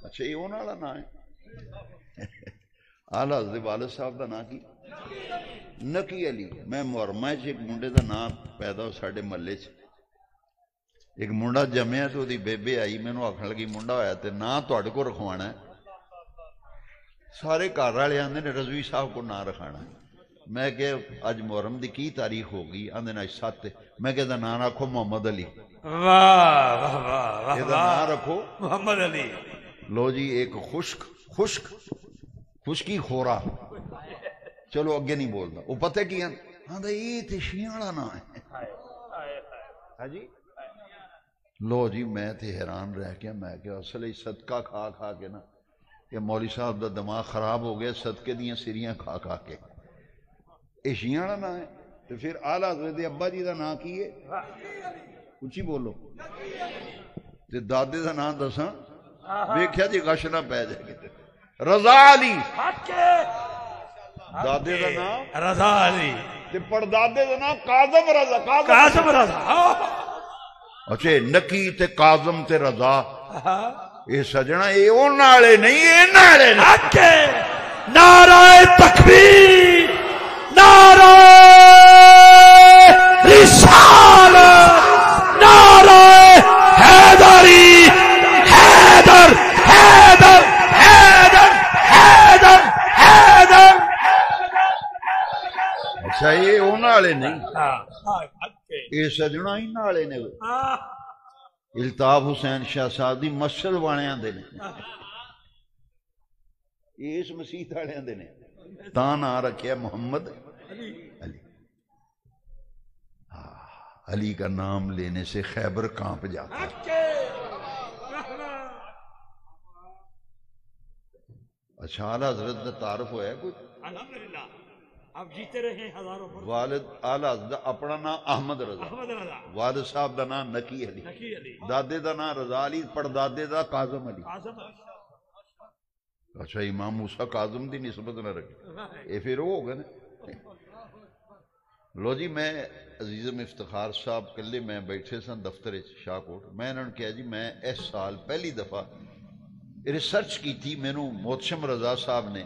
اچھا یہ انہاں والا نام ہے؟ اعلیٰ حضرت والد صاحب دا نام کی نکی علی۔ میں محرمہ ایک منڈے دا نام پیدا ہو ساڑھے محلے چ، ایک منڈا جمعہ تو دی بیبے آئی، میں نو آکھن لگی منڈا ہویا تے نام تہاڈے کو رکھوانا ہے؟ سارے گھر والے آندے نے رضوی صاحب کو نام رکھانا ہے۔ میں کہ اج محرم دی کی تاریخ ہوگی؟ آندے نے 7۔ میں کہ دا نام رکھو محمد علی۔ واہ واہ واہ، یہ دا نام رکھو محمد علی۔ لو جی ایک خشکی خورا، چلو اگے نہیں بولتا، وہ پتہ کی آندا یہ تے شیعہ والا نام ہے ہاں جی۔ لو جی میں تے حیران رہ گیا، میں کہ اصل صدقہ کھا کھا کے نا کہ مولوی صاحب دا دماغ خراب ہو گیا، صدقے دیاں سیریاں کھا کھا کے، یہ شیعہ والا نام ہے۔ تو پھر اعلیٰ حضرت ابا جی دا نام کی ہے؟ اچھی بولو۔ تے دادے دا نام دساں؟ ویکھیا جی غش نہ پہ جائے گی۔ رضا علی دادے دا نام رضا علی تے پردادے دا نام کاظم رضا۔ قاسم رضا۔ اچھا نکی تے کاظم تے رضا، اے سجنا اے اون والے نہیں، اے نالے نعرہ تکبیر، نعرہ رسالت نعرہ حیدری حیدر حیدر حیدر حیدر حیدر اچھا یہ انہاں والے نہیں یہ سجنا انہاں والے نے الطاف حسین شاہ صاحب دی مسجد والےاں دے نے اس مسیت والےاں دے نے تاں نام رکھیا محمد علی علی کا نام لینے سے خیبر کانپ جاتا ہے اچھا اعلیٰ حضرت کا تعارف ہوا ہے کوئی الحمدللہ آپ جیتے رہے ہزاروں پر والد اعلیٰ حضرت اپنا نام احمد رضا والد صاحب دا نام نکی علی دادے دا نام رضا علی پڑدادے دا کاظم علی اچھا امام موسیٰ کاظم دی نسبت نہ رکھے یہ پھر وہ ہوگا نا لو جی میں عزیزم افتخار صاحب کلے میں بیٹھے سن دفتر شاہ کوٹ میں انہوں نے کہا جی میں اس سال پہلی دفعہ ریسرچ کی تھی مینو محتشم رضا صاحب نے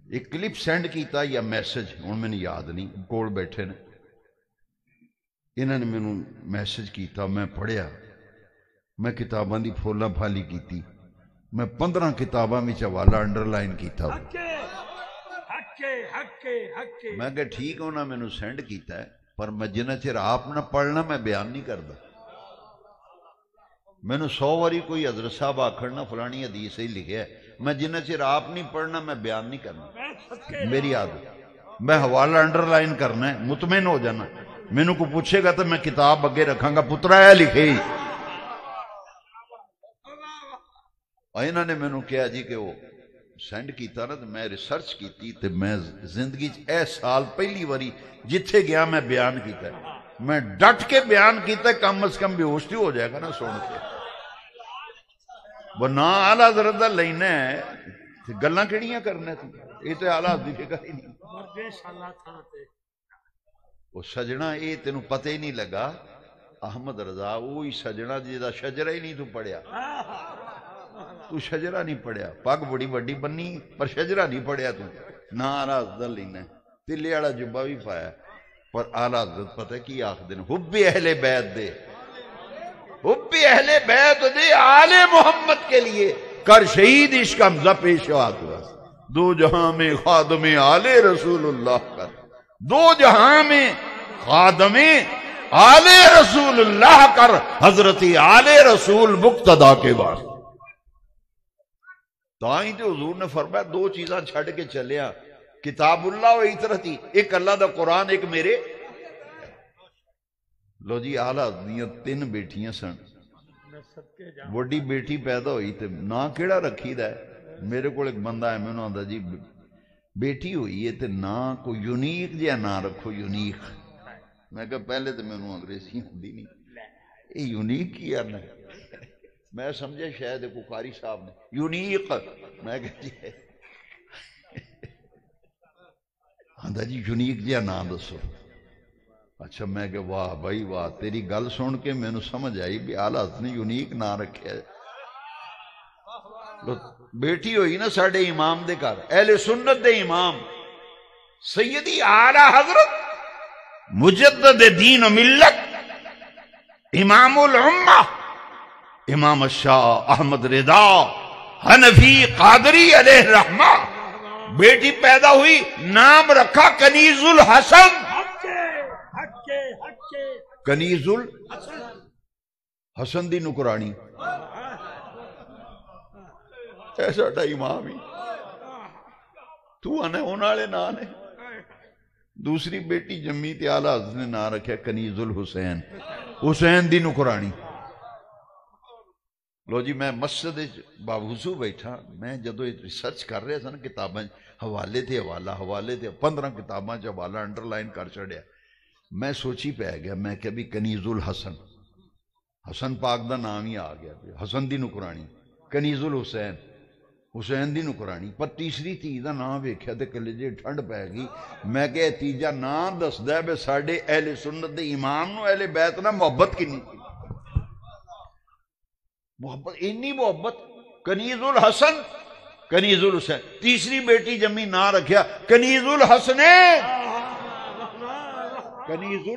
ایک کلپ سینڈ کیتا یا میسج ہوں میں نے یاد نہیں کول بیٹھے نے انہوں نے مینو میسج کیتا میں پڑھیا میں کتاباں دی پھولا پھالی کیتی میں 15 کتاباں میں حوالہ انڈر لائن کیتا میں کہ ٹھیک ہونا میں نے سینڈ کیتا ہے پر میں جنہ چر آپ نہ پڑھنا میں بیان نہیں کردا میں نے 100 واری کوئی حضرت صاحب آکھڑنا فلانی حدیث ہی لکھے ہے میں جنہ چر آپ نہیں پڑھنا میں بیان نہیں کرنا میری عادت میں حوالہ انڈر لائن کرنا ہے مطمئن ہو جانا میں نے کو پوچھے گا تو میں کتاب اگے رکھاں گا پترا ہے لکھے ہی انہوں نے میں نے کہا جی کہ وہ سینڈ کیتا نا تو میں ریسرچ کیتی تو میں زندگی اے سال پہلی واری جتھے گیا میں بیان کیتا ہے میں ڈٹ کے بیان کیتا ہے کم از کم بے ہوش ہو جائے گا نا سن کے وہ نہ اعلیٰ حضرت دا لینا ہے گلاں کیڑیاں کرنا تھی یہ تو اعلیٰ حضرت دی فکر ہی نہیں وہ سجنا یہ تینوں پتہ ہی نہیں لگا احمد رضا وہی سجنا جہاں شجرہ ہی نہیں تو پڑھیا تو شجرہ نہیں پڑھیا پگ بڑی وڈی بنی پر شجرہ نہیں پڑھیا تو نہ اعلیٰ حضرت لینا تلے والا جبا بھی پایا پر اعلیٰ حضرت پتہ کی آخر دن حب اہل بیت دے حب اہل بیت دے آل محمد کے لیے کر شہید عشق حمزہ پیشوات ہوا دو جہاں میں خادم آل رسول اللہ کر دو جہاں میں خادم آل رسول اللہ کر حضرت آل رسول مقتدا کے واسطے تاں تو حضور نے فرمایا دو چیزاں چھڑ کے چلیا کتاب اللہ و اطرتی ایک اللہ دا قرآن ایک میرے لو جی آلہ دیاں 3 بیٹیاں سن وڈی بیٹی پیدا ہوئی تے نا کیڑا رکھی دا ہے میرے کو ایک بندہ ہے میں انہوں نے جی بیٹی ہوئی ہے تے نا کو یونیک جیا نا رکھو یونیک میں کہا پہلے تے میں انہوں انگریزی ہوندی نہیں یہ یونیک کی یارنا میں سمجھے شاید کو قاری صاحب نے یونیک میں کہا جی ہاں جی یونیک جیا نا دسو اچھا میں کہ واہ بھائی واہ تیری گل سن کے میں نے سمجھ آئی بھی اعلیٰ حضرت نے یونیک نہ رکھے بیٹی ہوئی نا ساڑھے امام دے کر اہل سنت دے امام سیدی اعلیٰ حضرت مجدد دین و ملت امام الامہ امام الشاہ احمد رضا حنفی قادری علیہ الرحمہ بیٹی پیدا ہوئی نام رکھا کنیز الحسن کنیز الحسن دی نکرانی ایسا ٹا امام ہی تو آنے ہونا لے نا نے دوسری بیٹی جمی تے اعلیٰ حضرت نے نا رکھا کنیز الحسین حسین دی نکرانی لو جی میں مسجد باوضو بیٹھا میں جدو ریسرچ کر رہے تھا نا کتاباں حوالے تھے حوالے تھے 15 کتاباں چ حوالہ انڈر لائن کر چڑھیا میں سوچی پہ گیا میں کہ بھی کنیز الحسن حسن پاک دا نام ہی آ گیا حسن دی نکرانی کنیز الحسین حسین دی نکرانی پر تیسری تھی دا نام ویکھیا تے کلیجے ٹھنڈ پہ گئی میں کہ تیجا نام دسدا ہے بے ساڈے اہل سنت دے امام نو اہل بیت نہ محبت کنی محبت انی محبت کنیز الحسن کنیز الحسین تیسری بیٹی جمی نہ رکھیا کنیز الحسن کنیز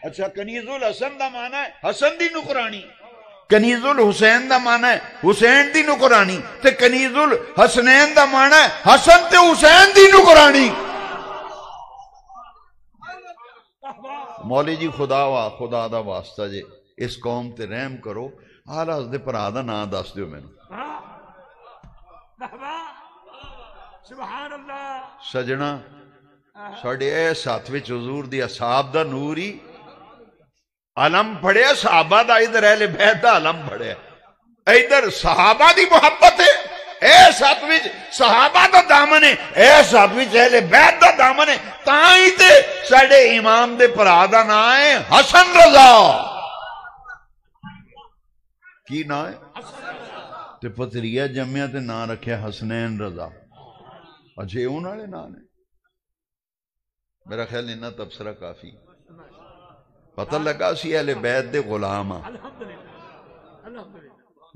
اچھا کنیز الحسن دا معنی ہے حسن دی نقرانی، کنیز الحسین دا معنی ہے حسین دی نقرانی، تے کنیز الحسنین دا معنی ہے حسن تے حسین دی نقرانی۔ مولی جی خدا دا واسطہ جے اس قوم تے رحم کرو، آلہ اس دے پرا دا نا دس دیو میں سبحان اللہ سجنا ساڑھے اے ساتھ وچ حضور دی اصحاب دا نوری علم پڑھے، صحابہ دا ادھر اہل بیت دا علم پڑھے، ادھر صحابہ دی محبت ہے، اے ساتھ وچ صحابہ دا دامن ہے، اے ساتھ وچ اہل بیت دا دامن ہے، تائیں تے ساڑھے امام دے پرا دا نا ہے حسن رضا۔ کی نا ہے؟ تے پتریہ جمعہ تے نا رکھے حسنین رضا، اچھے اون والے نا نے، میرا خیال انہا تبصرہ کافی پتہ لگا سی اہل بیت دے غلام ہاں۔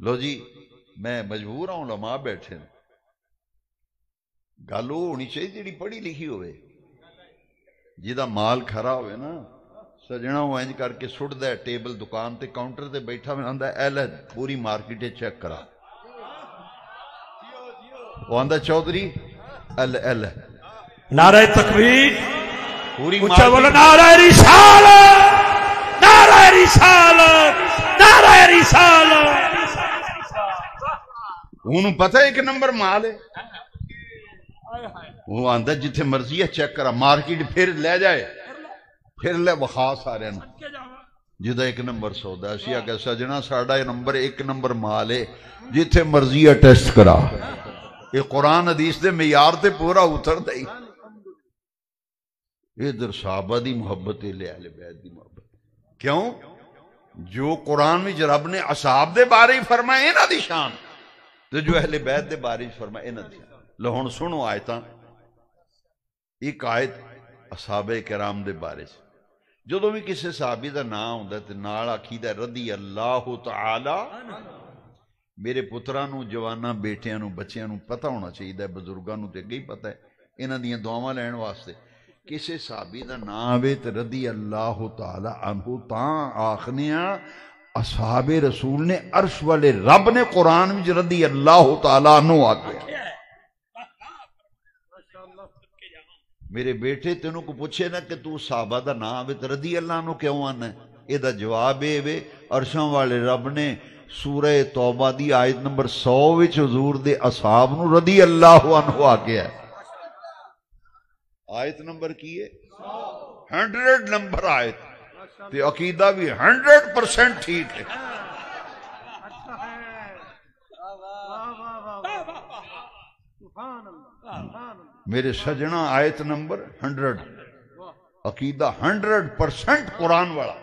لو جی میں مجبور ہوں، علماء بیٹھے گالو ہونی چاہیے جیڑی پڑھی لکھی ہوئے، جیدہ مال کھرا ہوئے نا سجنا وہ انج کر کے سٹ دے ٹیبل دکان تے کاؤنٹر تے بیٹھا میں آندہ اہل پوری مارکیٹے چیک کرا، وہ آندہ چودھری اہل نعرہ تکبیر پوری اچھا بولو، نعرہ رسالت، نعرہ رسالت، نعرہ رسالت۔ انہوں پتہ ہے ایک نمبر مال ہے، وہ آندہ جتھے مرضی ہے چیک کرا، مارکیٹ پھر لے جائے، پھر لے بخا سارے نا جدہ ایک نمبر سودا اسی آگے سجنا ساڑھا نمبر ایک نمبر مال ہے، جتھے مرضی ہے ٹیسٹ کرا، یہ قرآن حدیث دے معیار تے پورا اتر دائی۔ ادھر صحابہ دی محبت ہے، لے اہل بیت دی محبت، کیوں؟ جو قرآن میں رب نے اصحاب دے بارے ہی فرمائے انہا دی شان، تو جو اہل بیت دے بارے ہی فرمائے انہا دی شان۔ لہون سنو آیتاں، ایک آیت اصحاب کرام دے بارے سے، جدو بھی کسی صحابی دا نام ہوندہ تے نال آکھیدہ رضی اللہ تعالی، میرے پترانو جوانا بیٹیانو بچیانو پتہ ہونا چاہیے، بزرگانو تے گئی پتہ ہے، انہاں دیاں دعاواں لین واسطے کسی صحابی دا نام آوے تے رضی اللہ تعالی عنہ تاں آخنیاں اصحاب رسول نے عرش والے رب نے قرآن میں رضی اللہ تعالی عنہ آگیا۔ میرے بیٹے تینوں کو پوچھے نا کہ تو صحابہ دا نام آوے تے رضی اللہ عنہ کیوں آنا ہے؟ یہ دا جواب ہے عرشاں والے رب نے سورہ توبہ دی آیت نمبر 100 وچ حضور دے اصحاب نو رضی اللہ عنہ آگیا ہے۔ آیت نمبر کی ہے 100 نمبر آیت، تے عقیدہ بھی 100% ٹھیک ہے۔ میرے سجنہ آیت نمبر 100، عقیدہ 100% قرآن والا،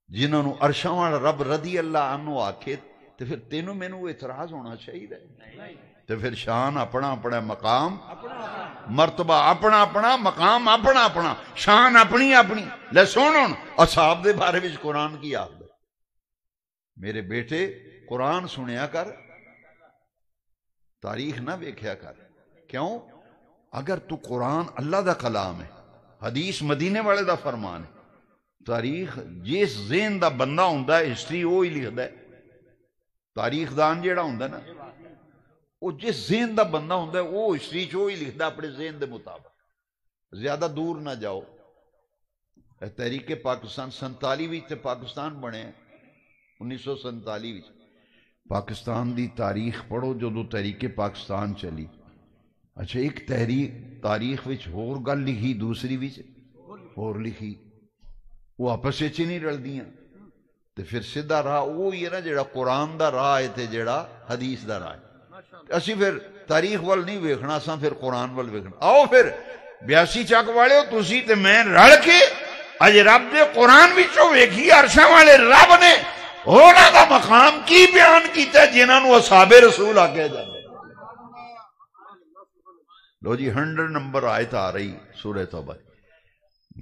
جنہوں نے عرشاں والا رب رضی اللہ عنہ آکھے تو پھر تینوں میں نو اعتراض ہونا چاہیے، تو پھر شان اپنا اپنا، مقام مرتبہ اپنا اپنا، مقام اپنا اپنا، شان اپنی اپنی۔ لے سنو اصحاب دے بارے وچ قرآن کی آخد، میرے بیٹے قرآن سنیا کر، تاریخ نہ ویکھیا کر، کیوں؟ اگر تو قرآن اللہ دا کلام ہے، حدیث مدینے والے دا فرمان ہے، تاریخ جس ذہن دا بندہ ہوندہ ہے ہسٹری وہی لکھدا ہے، تاریخ دان جیڑا ہوندہ ہے نا وہ جس ذہن دا بندہ ہوندہ ہے وہ ہسٹری چو ہی لکھدا اپنے ذہن دے مطابق۔ زیادہ دور نہ جاؤ، تحریک پاکستان 47 وچ تے پاکستان بنے، 1947 وچ پاکستان دی تاریخ پڑھو جو تحریک پاکستان چلی۔ اچھا ایک تاریخ وچ ہور گل لکھی، دوسری وچ ہور لکھی، وہ آپس وچ نہیں رل دیاں، تے پھر سیدھا راہ وہی ہے نا جڑا قرآن دا راہ ہے تے جڑا حدیث دا راہ ہے۔ اسی پھر تاریخ وال نہیں ویکھنا، اساں پھر قرآن وال ویکھنا۔ آؤ پھر 82 چک والے ہو تسی تے میں رل کے اج رب دے قرآن وچوں ویکھی عرشاں والے رب نے ہونا دا مقام کی بیان کیتا ہے جنہاں نو اصحاب رسول آکھیا جاندے۔ لو جی 100 نمبر آیت آ رہی سورہ توبہ،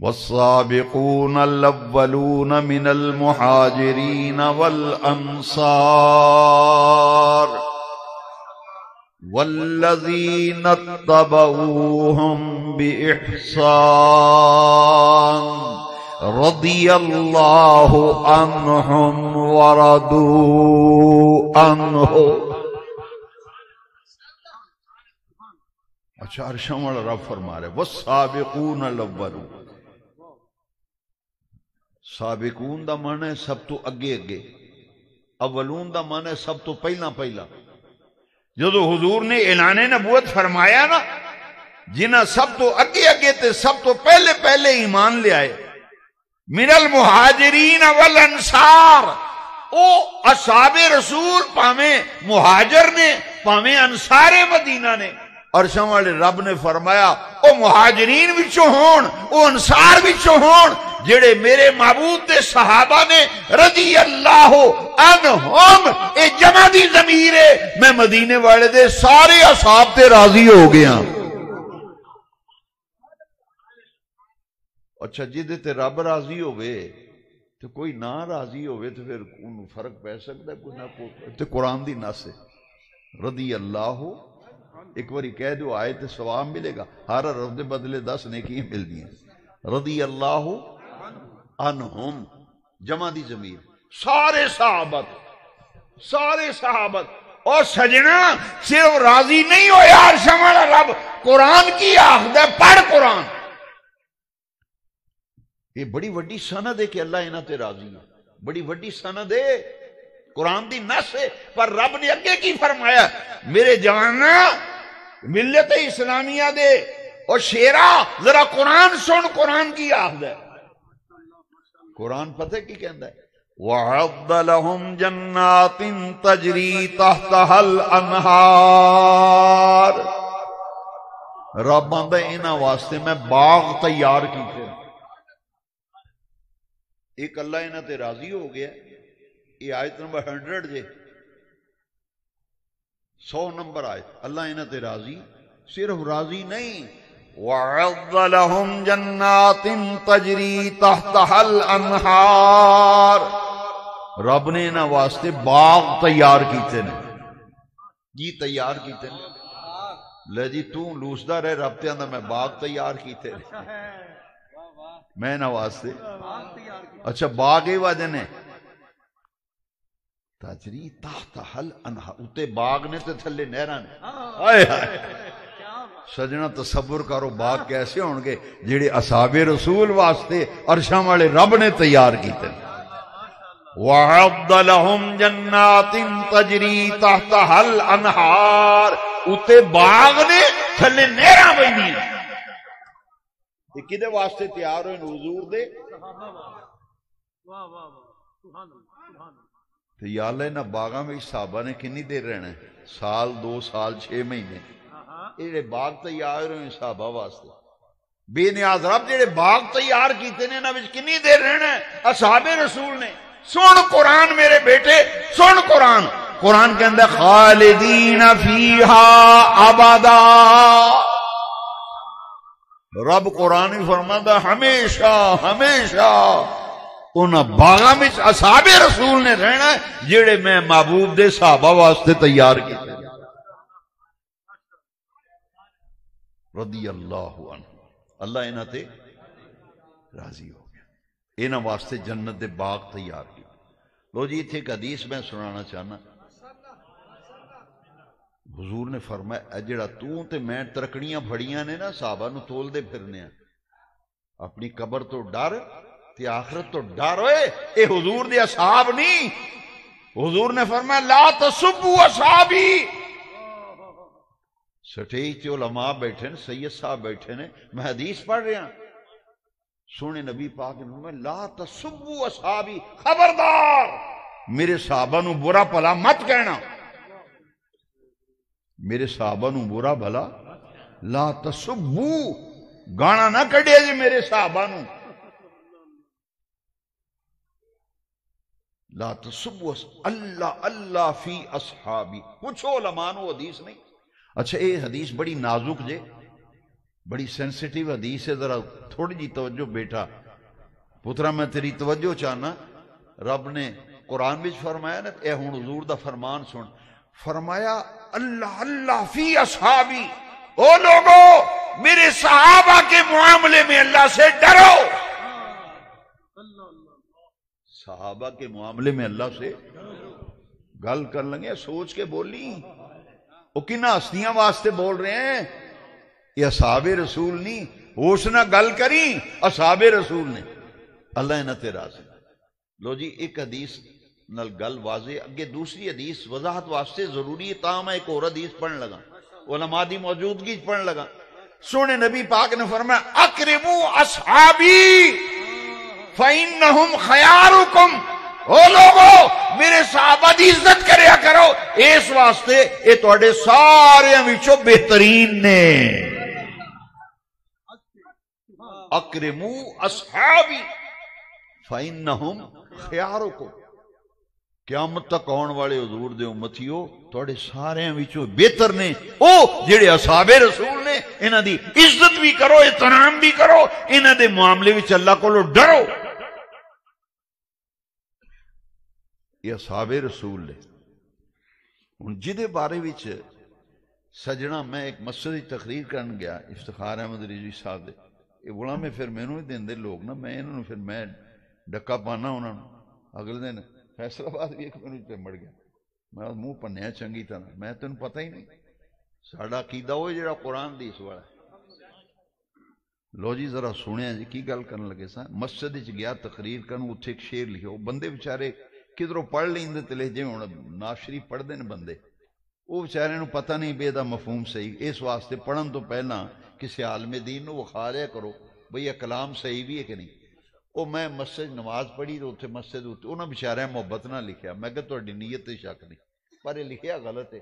والسابقون الاولون من المہاجرین والانصار، والذین اتبعوہم بإحسان رضی اللہ عنہم ورضوا عنہ. اچھا عرشوں والا رب فرما رہے والسابقون الاولون. سابقون دا معنی ہے سب تو اگے اگے، اولون دا معنی ہے سب تو پہلا پہلا. جدو حضور نے اعلان نبوت فرمایا نا، جنہ سب تو اگے اگے تے سب تو پہلے پہلے ایمان لے آئے، من المہاجرین والانصار، او اصحاب رسول پاویں مہاجر نے پاویں انصار مدینہ نے. عرشاں والے رب نے فرمایا او مہاجرین وچوں ہون، او انصار وچوں ہون، جڑے میرے معبود دے صحابہ نے رضی اللہ عنہم، اے جمع دی ضمیر ہے، میں مدینے والے دے سارے اصحاب تے راضی ہو گیا. اچھا جدے تے رب راضی ہوئے تو کوئی نہ راضی ہوئے تو پھر انہوں فرق پہ سکتا ہے کوئی نہ کوئی. تو قرآن دی نص ہے رضی اللہ، ایک باری کہہ دو آئے تو ثواب ملے گا، ہر حرف دے بدلے 10 نیکیاں مل دیا. رضی اللہ عنہم جمع دی ضمیر، سارے صحابت، سارے صحابت. اور سجنا صرف راضی نہیں ہو یار شمال رب قرآن کی آخد ہے پڑھ قرآن. یہ بڑی وڈی سند ہے کہ اللہ انہاں تے راضی ہے، بڑی وڈی سند ہے، قرآن دی نص ہے. پر رب نے اگے کی فرمایا میرے جوانا ملت اسلامیہ دے اور شیرا ذرا قرآن سن، قرآن کی آخد ہے. قرآن پتہ کی کہندا ہے وَعَدَّ لَهُمْ جَنَّاتٍ تَجْرِي تَحْتَهَا الْأَنْهَارِ. رب آندا انہاں واسطے میں باغ تیار کیتے. ایک اللہ انہاں تے راضی ہو گیا، یہ آیت نمبر 100 جے 100 نمبر آیت. اللہ انہاں تے راضی، صرف راضی نہیں، وَعَدَّ لَهُمْ جَنَّاتٍ تَجْرِي تَحْتَهَا الْأَنْهَارِ. رب نے انہاں واسطے باغ تیار کیتے نے. جی تیار کیتے نے. لے جی تو لوسدا رہے، رب تے آندا میں باغ تیار کیتے نے میں انہاں واسطے. اچھا باغ اے وجہ نے تجری تحتها الانہار، اتے باغ نے تے تھلے نہراں نے. ہائے ہائے سجنا تصور کرو باغ کیسے ہون گے جڑے اصحاب رسول واسطے عرشاں والے رب نے تیار کیتے. وَعَدَّ لَهُمْ جَنَّاتٍ تَجْرِي تَحْتَهَا الْأَنْهَارِ، اتے باغ نے تھلے نہراں بہندیاں. یہ کدے واسطے تیار ہوئے؟ حضور دے. تو یا اللہ انہاں باغاں میں صحابہ نے کنی دیر رہنا ہے؟ سال 2 سال 6 مہینے. یہ باغ تیار ہوئے صحابہ واسطے. بے نیاز رب جڑے باغ تیار کیتے نے انہاں وچ کنی دیر رہنا ہے؟ اصحاب رسول نے. سن قرآن میرے بیٹے، سن قرآن. قرآن کے اندر خالدین فیہا ابدا. رب قرآن ہی فرماتا ہمیشہ ہمیشہ انہاں باغاں وچ اصحاب رسول نے رہنا ہے جڑے میں محبوب دے صحابہ واسطے تیار کیتے. رضی اللہ عنہ، اللہ انہاں تے راضی ہو گیا، انہاں واسطے جنت دے باغ تیار کی. لو جی اتنے ایک حدیث میں سنانا چاہنا. حضور نے فرمایا جڑا تو تے میں ترکڑیاں پھڑیاں نے نا صحابہ نو تول دے پھرنے ہیں، اپنی قبر تو ڈر تے آخرت تو ڈر ہوئے. اے حضور دے اصحاب نہیں. حضور نے فرمایا لا تسبوا اصحابی. سٹیج تے علماء بیٹھے نے، سید صاحب بیٹھے نے، میں حدیث پڑھ رہا سونے نبی پاک نے فرمایا لا تسبوا اصحابی، خبردار میرے صحابہ نو برا بھلا مت کہنا. میرے صحابہ نو برا بھلا لا تسبو، گانا نہ کڈیا جی میرے صحابہ نو. لا تسبو اللہ اللہ فی اصحابی. پوچھو علماء نو، حدیث نہیں. اچھا یہ حدیث بڑی نازک جے، بڑی سینسیٹیو حدیث ہے، ذرا تھوڑی جی توجہ بیٹا پترا میں تیری توجہ چاہنا. رب نے قرآن وچ فرمایا نا، اے ہن حضور دا فرمان سن فرمایا اللہ اللہ فی اصحابی، او لوگو میرے صحابہ کے معاملے میں اللہ سے ڈرو، صحابہ کے معاملے میں اللہ سے گل کر لگے، سوچ کے بولی وہ کنہ ہستیاں واسطے بول رہے ہیں، یہ اصحاب رسول نہیں، ہوش نہ گل کری اصحاب رسول نے، اللہ نہ تیرا سے۔ لو جی ایک حدیث نل گل واضح، اگے دوسری حدیث وضاحت واسطے ضروری ہے، تاں میں ایک اور حدیث پڑھن لگا، علماء دی موجودگی پڑھن لگا۔ سونے نبی پاک نے فرمایا اکرموا اصحابی فإنہم خیارکم، او لوگو میرے صحابہ دی عزت کریا کرو، اس واسطے یہ تواڈے سارے وچوں بہترین نے۔ اکرموا اصحابی فإنہم خیارکم، قیامت تک آن والے حضور دے امتیو تواڈے سارے وچوں بہتر نے او جڑے اصحاب رسول نے، انہاں دی عزت بھی کرو، احترام بھی کرو، انہاں دے معاملے وچ اللہ کولوں ڈرو۔ یہ اصحاب رسول نے۔ ہن جدے بارے وچ سجنا میں ایک مسجد دی تقریر کرن گیا، افتخار احمد رضوی صاحب دے، یہ بڑا میں پھر مینوں ہی دیندے لوگ نا، میں انہوں پھر میں ڈکا پانا انہوں نے، اگلے دن فیصل آباد بھی ایک میرے چمڑ گیا، میں منہ پنیا چنگی طرح، میں تینوں پتہ ہی نہیں ساڈا عقیدہ وہ جڑا قرآن دی اس والا۔ لو جی ذرا سنیا جی کی گل کرن لگے سا، مسجد وچ گیا تقریر کرن، اتھے ایک شعر لکھو، بندے بیچارے کدھروں پڑھ لیندے تے لہجے ہن ناز شریف پڑھدے نے بندے، وہ بیچارے نوں پتہ نہیں بے دا مفہوم صحیح، اس واسطے پڑھن تو پہلا کسی عالم دین نوں وکھا لیا کرو بھئی یہ کلام صحیح بھی ہے کہ نہیں۔ وہ میں مسجد نماز پڑھی تو اتنے مسجد انہوں نے بچارے محبت نہ لکھیا، میں کہ تہاڈی نیت تے شک نہیں، پر یہ لکھیا غلط ہے،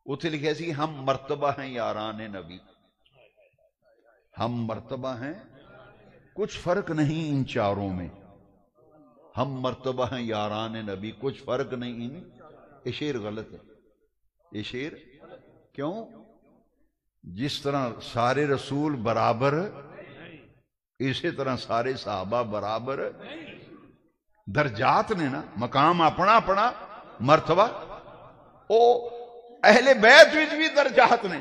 اتنے لکھیا سی ہم مرتبہ ہیں یاران نبی، ہم مرتبہ ہیں کچھ فرق نہیں ان چاروں میں، ہم مرتبہ ہیں یاران نبی کچھ فرق نہیں ان، یہ شعر غلط ہے، یہ شعر کیوں؟ جس طرح سارے رسول برابر اسی طرح سارے صحابہ برابر درجات نے نا، مقام اپنا اپنا مرتبہ، او اہل بیت وچ بھی درجات نے۔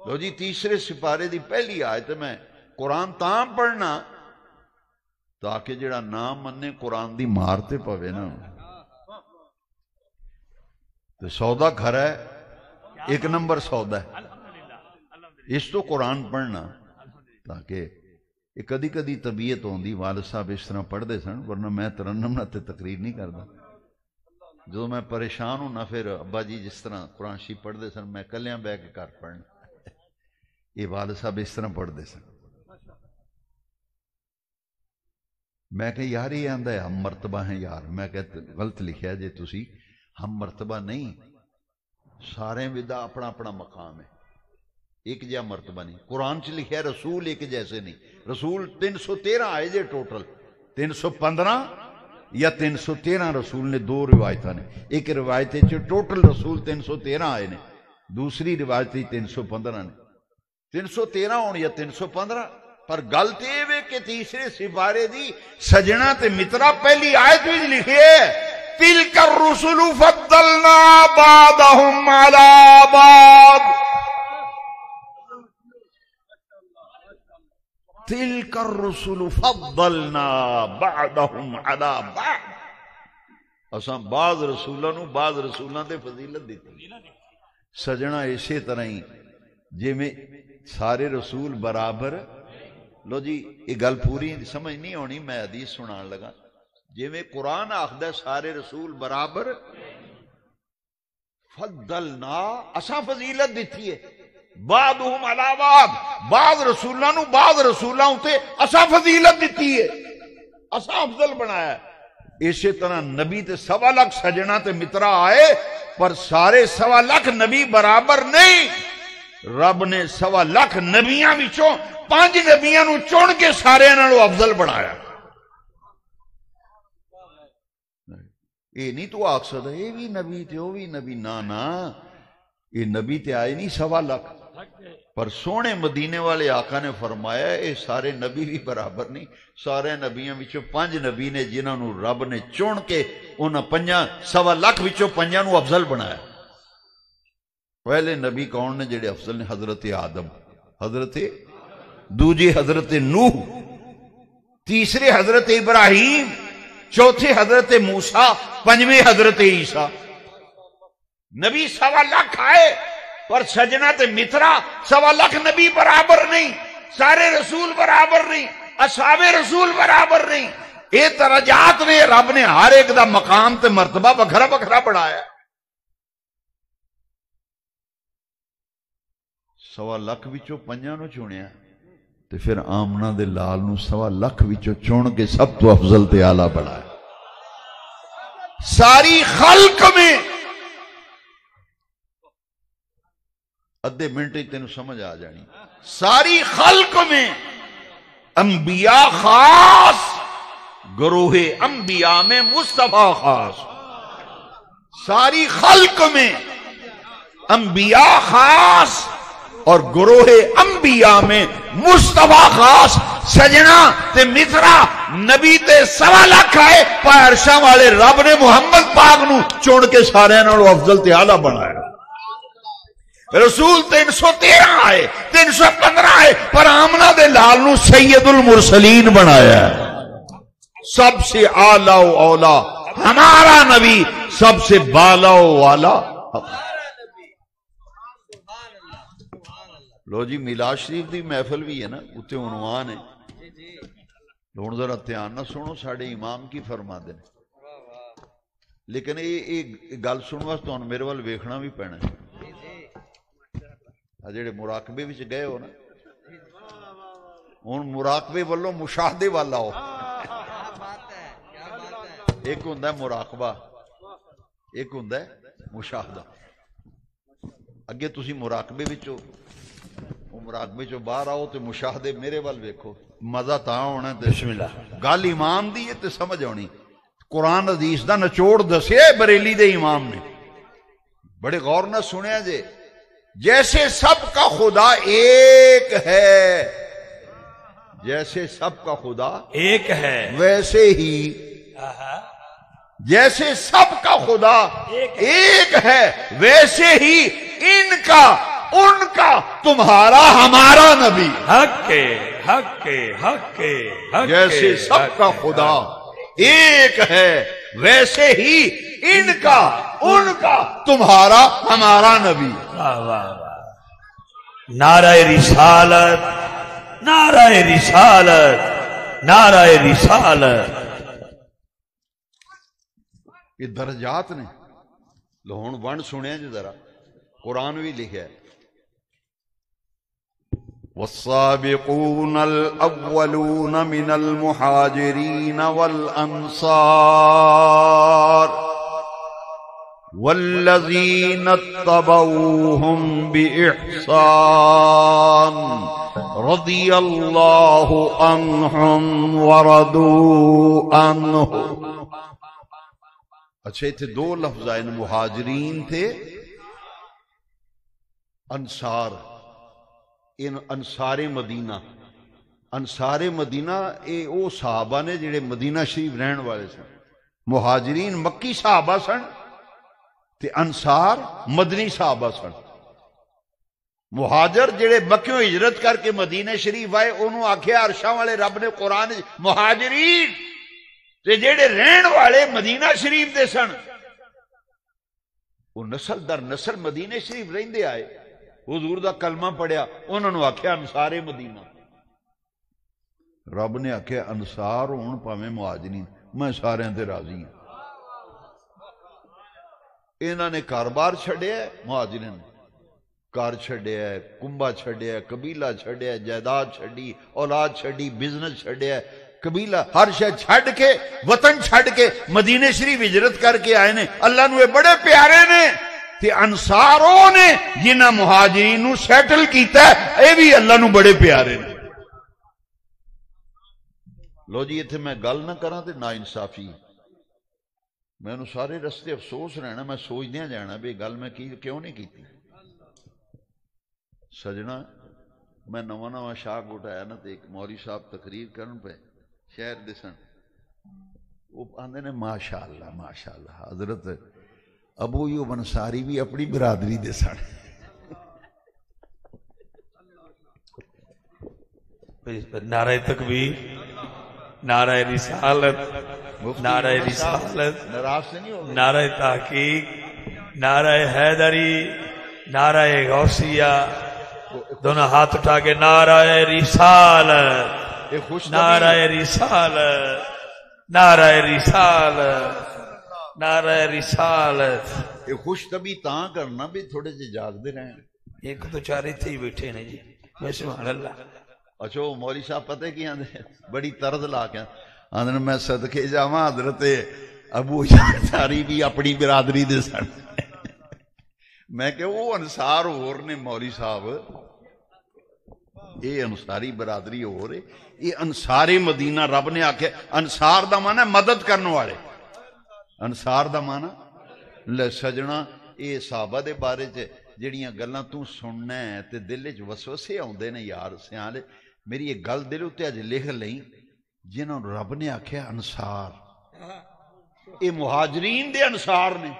لو جی تیسرے سپارے دی پہلی آیت میں قرآن تاں پڑھنا تاکہ جڑا نام مننے قرآن دی مارتے پوے نا، تو سودا گھر ہے، ایک نمبر سودا ہے، اس تو قرآن پڑھنا تاکہ یہ کدی کدی طبیعت ہوندی، والد صاحب اس طرح پڑھ دے سن، ورنہ میں ترنم نہ تے تقریر نہیں کردا، جو میں پریشان ہوں نہ پھر ابا جی جس طرح قرآن شریف پڑھ دے سن میں کلیاں بہ کے گھر پڑھنا، یہ والد صاحب اس طرح پڑھ دے سن۔ میں کہ یار یہ آندا ہے ہم مرتبہ ہیں یار، میں کہ غلط لکھیا جے تسی، ہم مرتبہ نہیں، سارے ودا اپنا اپنا مقام ہے، ایک جہا مرتبہ نہیں۔ قرآن چ لکھا ہے رسول ایک جیسے نہیں، رسول 313 آئے جے ٹوٹل، 315 یا 313 رسول نے، دو روایتاں نے، ایک روایت ٹوٹل رسول 313 آئے نے، دوسری روایت 315 نے، 313 ہون یا 315، پر گل تے یہ کہ تیسرے سپارے دی سجنا تے مترا پہلی آیت وچ لکھی ہے تلک الرسل فضلنا بعضهم على بعض، تلک الرسل فضلنا بعضهم على بعض، اساں بعض رسولاں نوں بعض رسولاں تے فضیلت دیتی۔ سجنا اسی طرح ہی جی میں سارے رسول برابر، لو جی یہ گل پوری سمجھ نہیں ہونی، میں حدیث سنان لگا، جی میں قرآن آخدا سارے رسول برابر، فضلنا اساں فضیلت دیتی ہے، بعضهم علی بعض، بعض رسولاں نوں بعض رسولاں تے اساں فضیلت دیتی ہے، اساں افضل بنایا ہے۔ اسی طرح نبی تے 1.25 لاکھ سجنا تے مترا آئے، پر سارے 1.25 لاکھ نبی برابر نہیں، رب نے 1.25 لاکھ نبیاں وچوں 5 نبیاں نوں چن کے سارے نالوں افضل بنایا۔ یہ نہیں تو آکھ سکدا یہ بھی نبی تے وہ بھی نبی، نا نا، یہ نبی تے آئے نہیں 1.25 لاکھ، پر سونے مدینے والے آقا نے فرمایا اے سارے نبی بھی برابر نہیں، سارے نبیوں وچوں 5 نبی نے جنہاں نو رب نے چن کے انہاں 5.25 لاکھ وچوں 5 نو افضل بنایا۔ پہلے نبی کون نے جڑے افضل نے؟ حضرت آدم، حضرت دوجے حضرت نوح، تیسرے حضرت ابراہیم، چوتھے حضرت موسیٰ، 5ویں حضرت عیسیٰ۔ نبی 1.25 لاکھ آئے پر سجنا تے مترا 1.25 لاکھ نبی برابر نہیں، سارے رسول برابر نہیں، اصحاب رسول برابر نہیں۔ اے درجات نے رب نے ہر ایک دا مقام تے مرتبہ بکھرا بکھرا بڑھایا۔ 1.25 لاکھ وچوں 5 نو چنیا تے پھر آمنہ دے لال نو 1.25 لاکھ وچوں چن کے سب تو افضل تے اعلیٰ بڑھایا۔ ساری خلق میں ادھے منٹ ہی تینوں سمجھ آ جانی، ساری خلق میں انبیاء خاص، گروہ انبیاء میں مصطفیٰ خاص۔ ساری خلق میں انبیاء خاص اور گروہ انبیاء میں مصطفیٰ خاص۔ سجنا تے مترا نبی تے 1.25 لاکھ آئے پر عرشاں والے رب نے محمد پاک نو چن کے سارے نالوں افضل تے اعلیٰ بنایا۔ رسول 313 آئے، 315 آئے پر آمنہ دے لال نو سید المرسلین بنایا۔ سب سے اعلیٰ و اولا ہمارا نبی، سب سے بالا و والا۔ لو جی میلاد شریف دی محفل بھی ہے نا، اتنے عنوان ہے، ہن ذرا دھیان نہ سنو ساڈے امام کی فرما دے، لیکن یہ گل سننے واسطے تمہیں میرے وال ویکھنا بھی پینا ہے۔ جڑے مراقبے وچ گئے ہو نا، ہن مراقبے والوں مشاہدے والا ہو۔ ایک ہوندا ہے مراقبہ، ایک ہوندا ہے مشاہدہ۔ اگے تسی مراقبے وچوں، مراقبے چوں باہر آؤ تے مشاہدے میرے وال ویکھو، مزہ تاں ہونا تے بسم اللہ گل امام دی ہے تے سمجھ آنی۔ قرآن حدیث دا نچوڑ دسیا بریلی دے امام نے، بڑے غور نہ سنیا جے۔ جیسے سب کا خدا ایک ہے، جیسے سب کا خدا ایک ہے، ویسے ہی جیسے سب کا خدا ایک ہے ویسے ہی ان کا، ان کا، تمہارا، ہمارا نبی حق کے حق کے حق کے حق جیسے سب کا خدا ایک ہے ویسے ہی ان کا، ان کا، تمہارا، ہمارا نبی۔ واہ واہ واہ، نعرہ رسالت، نعرہ رسالت، نعرہ رسالت۔ یہ درجات نے لہون ون سنیا جی ذرا، قرآن بھی لکھا ہے والسابقون الأولون من المهاجرين والأنصار والذين اتبعوهم بإحسان رضي الله عنهم ورضوا عنه۔ اچھا تھے دو لفظ آئے، مہاجرین تھے، انصار۔ ان انصار مدینہ، انصار مدینہ اے او صحابہ نے جڑے مدینہ شریف رہن والے سن۔ مہاجرین مکی صحابہ سن تے انصار مدنی صحابہ سن۔ مہاجر جڑے مکیوں ہجرت کر کے مدینہ شریف آئے انہوں آکھیا عرشاں والے رب نے قرآن مہاجرین تے جڑے رہن والے مدینہ شریف دے سن، وہ نسل در نسل مدینہ شریف رہندے آئے، حضور دا کلمہ پڑھیا، انہوں نے آکھیا انصار مدینہ۔ رب نے آکھیا انصار ہون پاویں مہاجرین، میں سارے تے راضی ہوں۔ انہاں نے کاروبار چھڈیا ہے، مہاجرین کار چھڈیا ہے، کنبہ چھڈیا ہے، قبیلہ چھڈیا ہے، جائیداد چھڈی، اولاد چھڈی، بزنس چھڈیا ہے، قبیلہ ہر شے چھڈ کے، وطن چھڈ کے مدینہ شریف ہجرت کر کے آئے نے۔ اللہ نو بڑے پیارے نے تے انصاروں نے جنہاں مہاجرین نو سیٹل کیتا ہے، اے بھی اللہ نو بڑے پیارے نے۔ لو جی اتھے میں گل نہ کراں تے نا انصافی، میں نو سارے رستے افسوس رہنا، میں سوچ دیاں جانا بھی گل میں کیوں نہیں کیتی۔ سجنا میں نواں نواں شاخ اٹھایا نا تو ایک مولوی صاحب تقریر کرن پہ شہر دسن، وہ آندے نے ماشاءاللہ ماشاءاللہ حضرت ابو ایوب انصاری بھی اپنی برادری دے سن۔ نعرہ تکبیر، نعرہ رسالت، نعرہ رسالت، ناراض سے نہیں ہو گئے؟ نعرہ تحقیق، نعرہ حیدری، نعرہ غوثیہ، دونوں ہاتھ اٹھا کے نعرہ رسالت، ایک خوش نعرہ رسالت، نعرہ رسالت، نعرہ رسالت۔ یہ خوش طبی تاں کرنا بھی تھوڑے سے جاگ دے رہے ہیں۔ ایک تو چارے تھے ہی بیٹھے ہیں جی، میں سبحان اللہ۔ اچھا وہ مولوی صاحب پتہ کی آندے بڑی طرز لا کے آندے میں صدقے جاواں حضرت ابو انصاری بھی اپنی برادری دے سن۔ میں کہ وہ انصار اور نے مولوی صاحب، یہ انصاری برادری ہو رہے، یہ انصار مدینہ رب نے آکھے انصار دا معنی ہے مدد کرنے والے، انصار دا معنی لے سجنا یہ صحابہ دے بارے چ جڑیاں گلاں تو سننا ہے تے دل وچ وسوسے آوندے نے یار سیاں میری ایک گل دل اتے اج لکھ لئی، جنہوں رب نے آکھیا انصار، یہ مہاجرین دے انصار نے۔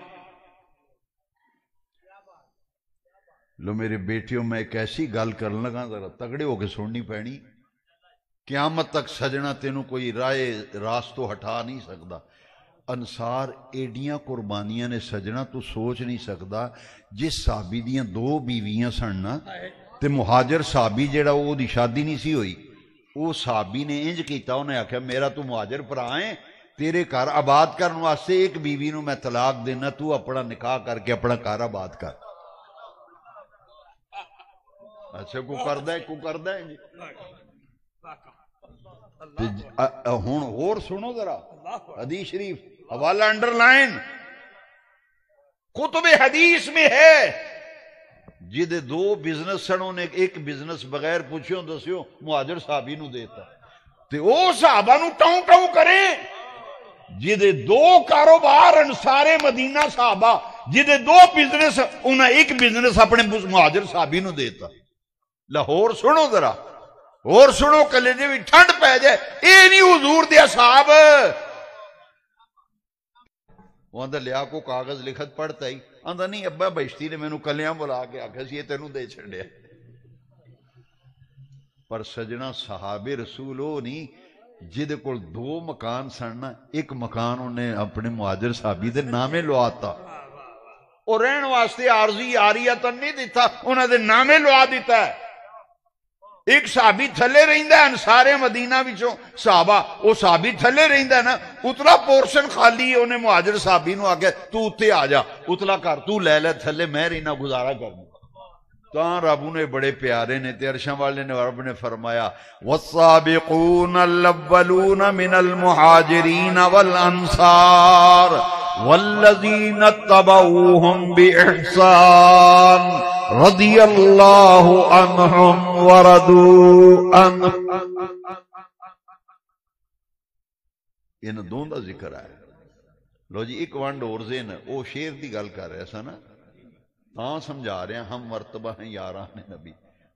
لو میرے بیٹیوں میں ایک ایسی گل کرن لگا ذرا تگڑے ہو کے سننی پینی، قیامت تک سجنا تینوں کوئی رائے راستوں ہٹا نہیں سکتا۔ انصار ایڈیاں قربانیاں نے سجنا تو سوچ نہیں سکتا، جس صحابی دیاں 2 بیویاں سننا تے مہاجر صحابی جیڑا وہ دی شادی نہیں سی ہوئی، وہ صحابی نے انج کیتا، انہیں آکھا میرا تو مہاجر پرا ہے، تیرے گھر آباد کرن واسطے ایک بیوی نو میں طلاق دینا، تو اپنا نکاح کر کے اپنا گھر آباد کر۔ اچھا کو کردہ ہے جی۔ ہون اور سنو ذرا حدیث شریف حوالہ انڈر لائن کتب حدیث میں ہے، جدے 2 بزنس سنوں نے ایک بزنس بغیر پوچھو دسیو مہاجر صحابی نو دیتا، تے او صحابہ نو ٹاؤں ٹاؤں کریں، جدے 2 کاروبار انصار مدینہ صحابہ، جدے 2 بزنس انہیں ایک بزنس اپنے مہاجر صحابی نو دیتا۔ لاہور سنو ذرا اور سنو کلیجے بھی ٹھنڈ پہ جائے، اے نہیں حضور دے اصحاب۔ وہ اندر لیا کو کاغذ لکھت پڑھتا ہی اندر نہیں، ابا بہشتی نے مینوں کلیاں بلا کے آکھا سی یہ تینوں دے چھڑیا۔ پر سجنا صحابہ رسول ہو نہیں جدے کول 2 مکان سننا، ایک مکان انہیں اپنے مہاجر صحابی دے نامے لواتا، اور رہن واسطے عارضی آریتن نہیں دیتا، انہوں دے نامے لوا دیتا ہے۔ ایک صحابی تھلے رہندا ہے انصار مدینہ وچوں صحابہ، وہ صحابی تھلے رہندا ہے نا، اتلا پورشن خالی ہے، انہیں مہاجر صحابی نو آگے تو اتے آ جا، اتلا کر تو لے لے تھلے، میں رہنا گزارا کرنا۔ تاں رب نے بڑے پیارے نے تے عرشاں والے نے رب نے فرمایا والسابقون الاولون من المہاجرین والانصار والذین اتبعوہم بإحسان رضی اللہ عنہم ورضوا عنہ۔ ان دون دا ذکر ہے۔ لو جی ایک ونڈ اور زین او شیر دی گل کر رہے سا نا، ہاں سمجھا رہے ہیں ہم مرتبہ ہیں یاران نبی،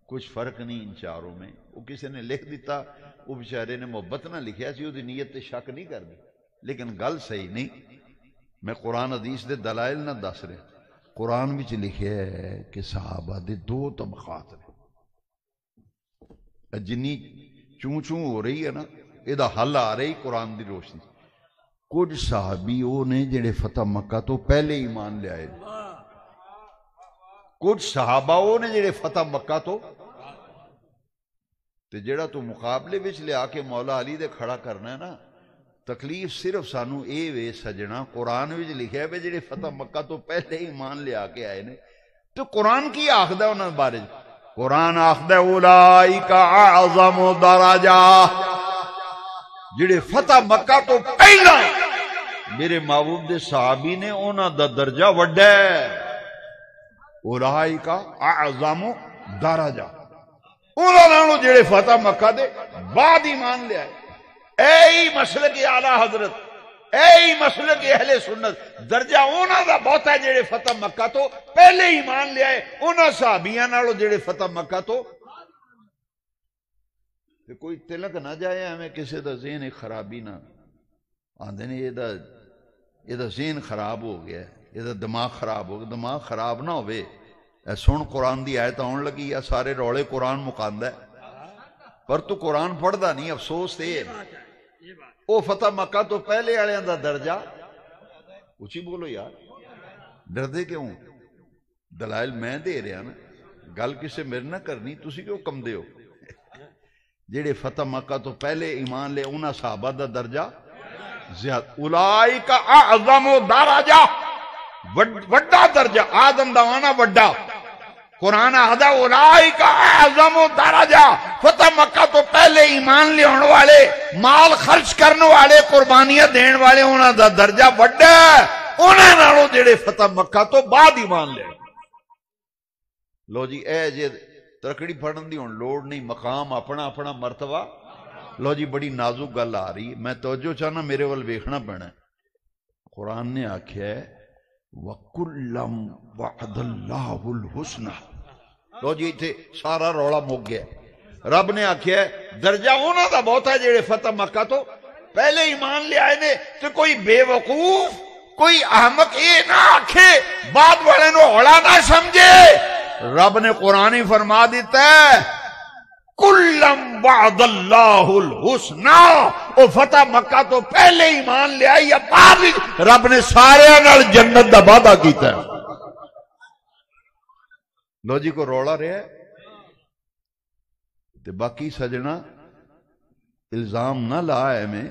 کچھ فرق نہیں ان چاروں میں۔ وہ کسی نے لکھ دیتا، وہ بیچارے نے محبت نہ لکھیا سی، وہ دی نیت تے شک نہیں کر دی، لیکن گل صحیح نہیں۔ میں قرآن حدیث دے دلائل نہ دس رہے، قرآن وچ لکھیا ہے کہ صحابہ دے 2 طبقات نے۔ جنی چوں چوں ہو رہی ہے نا، یہ حل آ رہی قرآن دی روشنی۔ کچھ صحابی وہ نے جڑے فتح مکہ تو پہلے ایمان لے آئے، کچھ صحابہ وہ نے جڑے فتح مکہ تو تے جڑا تو مقابلے وچ لے آ کے مولا علی دے کھڑا کرنا ہے نا، تکلیف صرف سانو اے وے سجنا، قرآن وچ لکھیا ہے جڑے فتح مکہ تو پہلے ایمان لے آ کے آئے نے، تو قرآن کی آخدا ہے انہاں بارے؟ قرآن آخدا ہے اولئک اعظم درجہ، جڑے فتح مکہ تو پہلا میرے محبوب دے صحابی نے انہاں دا درجہ وڈا ہے۔ اولئک اعظم درجہ، انہاں نالوں جڑے فتح مکہ دے بعد ایمان لے آئے۔ اے مسلک اعلی حضرت، اے مسلک اہل سنت، درجہ انہاں دا بہت ہے جڑے فتح مکہ تو پہلے ایمان لے آئے، انہاں صحابیاں نالوں جڑے فتح مکہ تو تے کوئی تلک نہ جائے ایویں کسی دا ذہن خرابی نہ آندے نے یہ ذہن خراب ہو گیا ہے، یہ دماغ خراب ہو گیا. دماغ خراب نہ ہوئے. سن قرآن دی آیت آن لگی ہے سارے روڑے قرآن مکاندا ہے پر تو قرآن پڑھدا نہیں. افسوس تے او فتح مکہ تو پہلے والے دا درجہ اچھی بولو یار ڈردے کیوں؟ دلائل میں دے رہا نا، گل کسے میرے نہ کرنی، تسی کیوں کم دے ہو؟ جڑے فتح مکہ تو پہلے ایمان لے انہاں صحابہ دا درجہ زیادہ. اولائک اعظم درجہ، وڈا درجہ. آدم دا وانا وڈا، قرآن آدھا اولائک اعظم درجہ. فتح مکہ تو پہلے ایمان لے ہونے والے، مال خرچ کرنے والے، قربانیاں دین والے، انہاں دا درجہ وڈا ہے انہاں نالوں جڑے فتح مکہ تو بعد ایمان لے. لو جی اے جے ترکڑی پڑھن دی ہن لوڑ نہیں، مقام اپنا اپنا مرتبہ. لو جی بڑی نازک گل آ رہی، میں توجہ چاہنا میرے ول ویکھنا پینا ہے. قرآن نے آکھیا ہے وَكُلًّا وَعَدَ اللَّهُ الْحُسْنَى. لو جی اتھے سارا روڑا مک گیا. رب نے آکھیا ہے درجہ انہاں دا بہت ہے جڑے فتح مکہ تو پہلے ایمان لے آئے نے. تو کوئی بے وقوف کوئی احمق یہ نہ آکھے، بعد والے نو ہولا نہ سمجھے. رب نے قرآن ہی فرما دیتا ہے کُلًّا وَعَدَ اللَّهُ الْحُسْنَى. او فتح مکہ تو پہلے ایمان لے آئی یا بعد رب نے سارے نال جنت دا وعدہ کیتا ہے. لو جی کو روڑا رہا ہے تے باقی سجنا الزام نہ لا ہے میں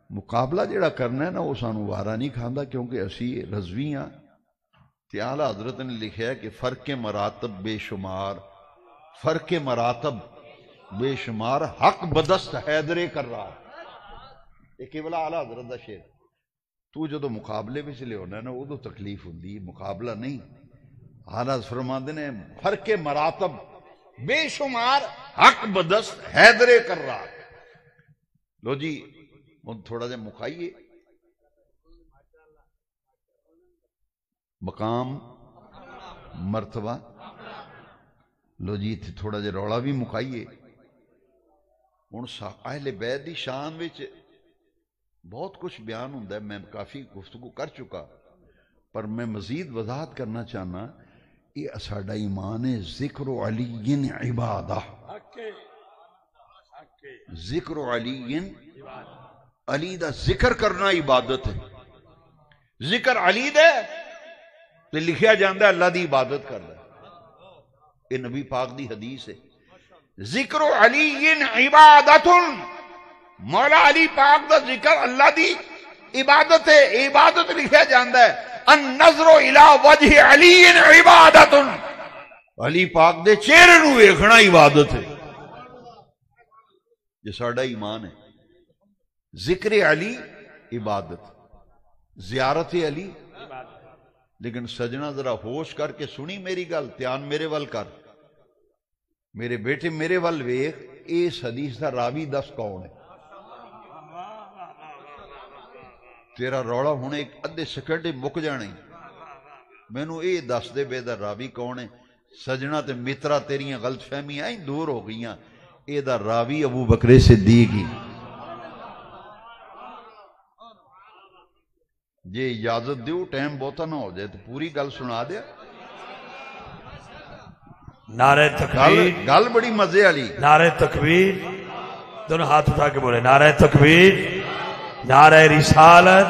مقابلہ جڑا کرنا ہے نا وہ سانو وارا نہیں کھاندا کیونکہ اسی رضوی ہاں. تے اعلیٰ حضرت نے لکھا ہے کہ فرق مراتب بے شمار، فرق مراتب بے شمار، حق بدست حیدرے کر رہا. ایک کیولا اعلیٰ حضرت دا شعر. تو جدو مقابلے میں لے ہونا ہے نا ادو تکلیف ہوندی، مقابلہ نہیں. اعلیٰ فرماندے نے فرق مراتب بے شمار، حق بدست حیدرے کر رہا. لو جی تھوڑا جا مکائیے مقام مرتبہ. لو جی تھوڑا جا روڑا بھی مکائیے. ہن اہل بیت دی شان وچ بہت کچھ بیان ہوندا ہے، میں کافی گفتگو کر چکا پر میں مزید وضاحت کرنا چاہنا. یہ ساڈا ایمان ہے ذکر علی عبادہ. ذکر علی، علی دا ذکر کرنا عبادت ہے. ذکر علی دے تے لکھیا جاندہ ہے اللہ دی عبادت کرنا. یہ نبی پاک دی حدیث ہے. ذکر علی عبادت، مولا علی پاک دا ذکر اللہ دی عبادت ہے. عبادت لکھیا جاندہ ہے النظر الى وجہ علی عبادت، علی پاک دے چہرے نو ویکھنا عبادت ہے. یہ ساڈا ایمان ہے. ذکر علی عبادت، زیارت علی. لیکن سجنا ذرا ہوش کر کے سنی میری گل، دھیان میرے ول کر، میرے بیٹے میرے ول ویکھ. اس حدیث دا راوی دس کون ہے؟ تیرا روڑا ہونے ایک ادھے سیکنڈ مک جانے. مینوں یہ دس دے بے دا راوی کون ہے. سجنا تے مترا تیریاں غلط فہمیاں ہی دور ہو گئیاں. یہ دا راوی ابو بکر صدیق ہی. جے اجازت دیو ٹائم بہتا نہ ہو جائے تو پوری گل سنا دیا. نعرہ تکبیر، گل بڑی مزے والی. نعرہ تکبیر، دونوں ہاتھ اٹھا کے بولے نعرہ تکبیر، نعرہ رسالت،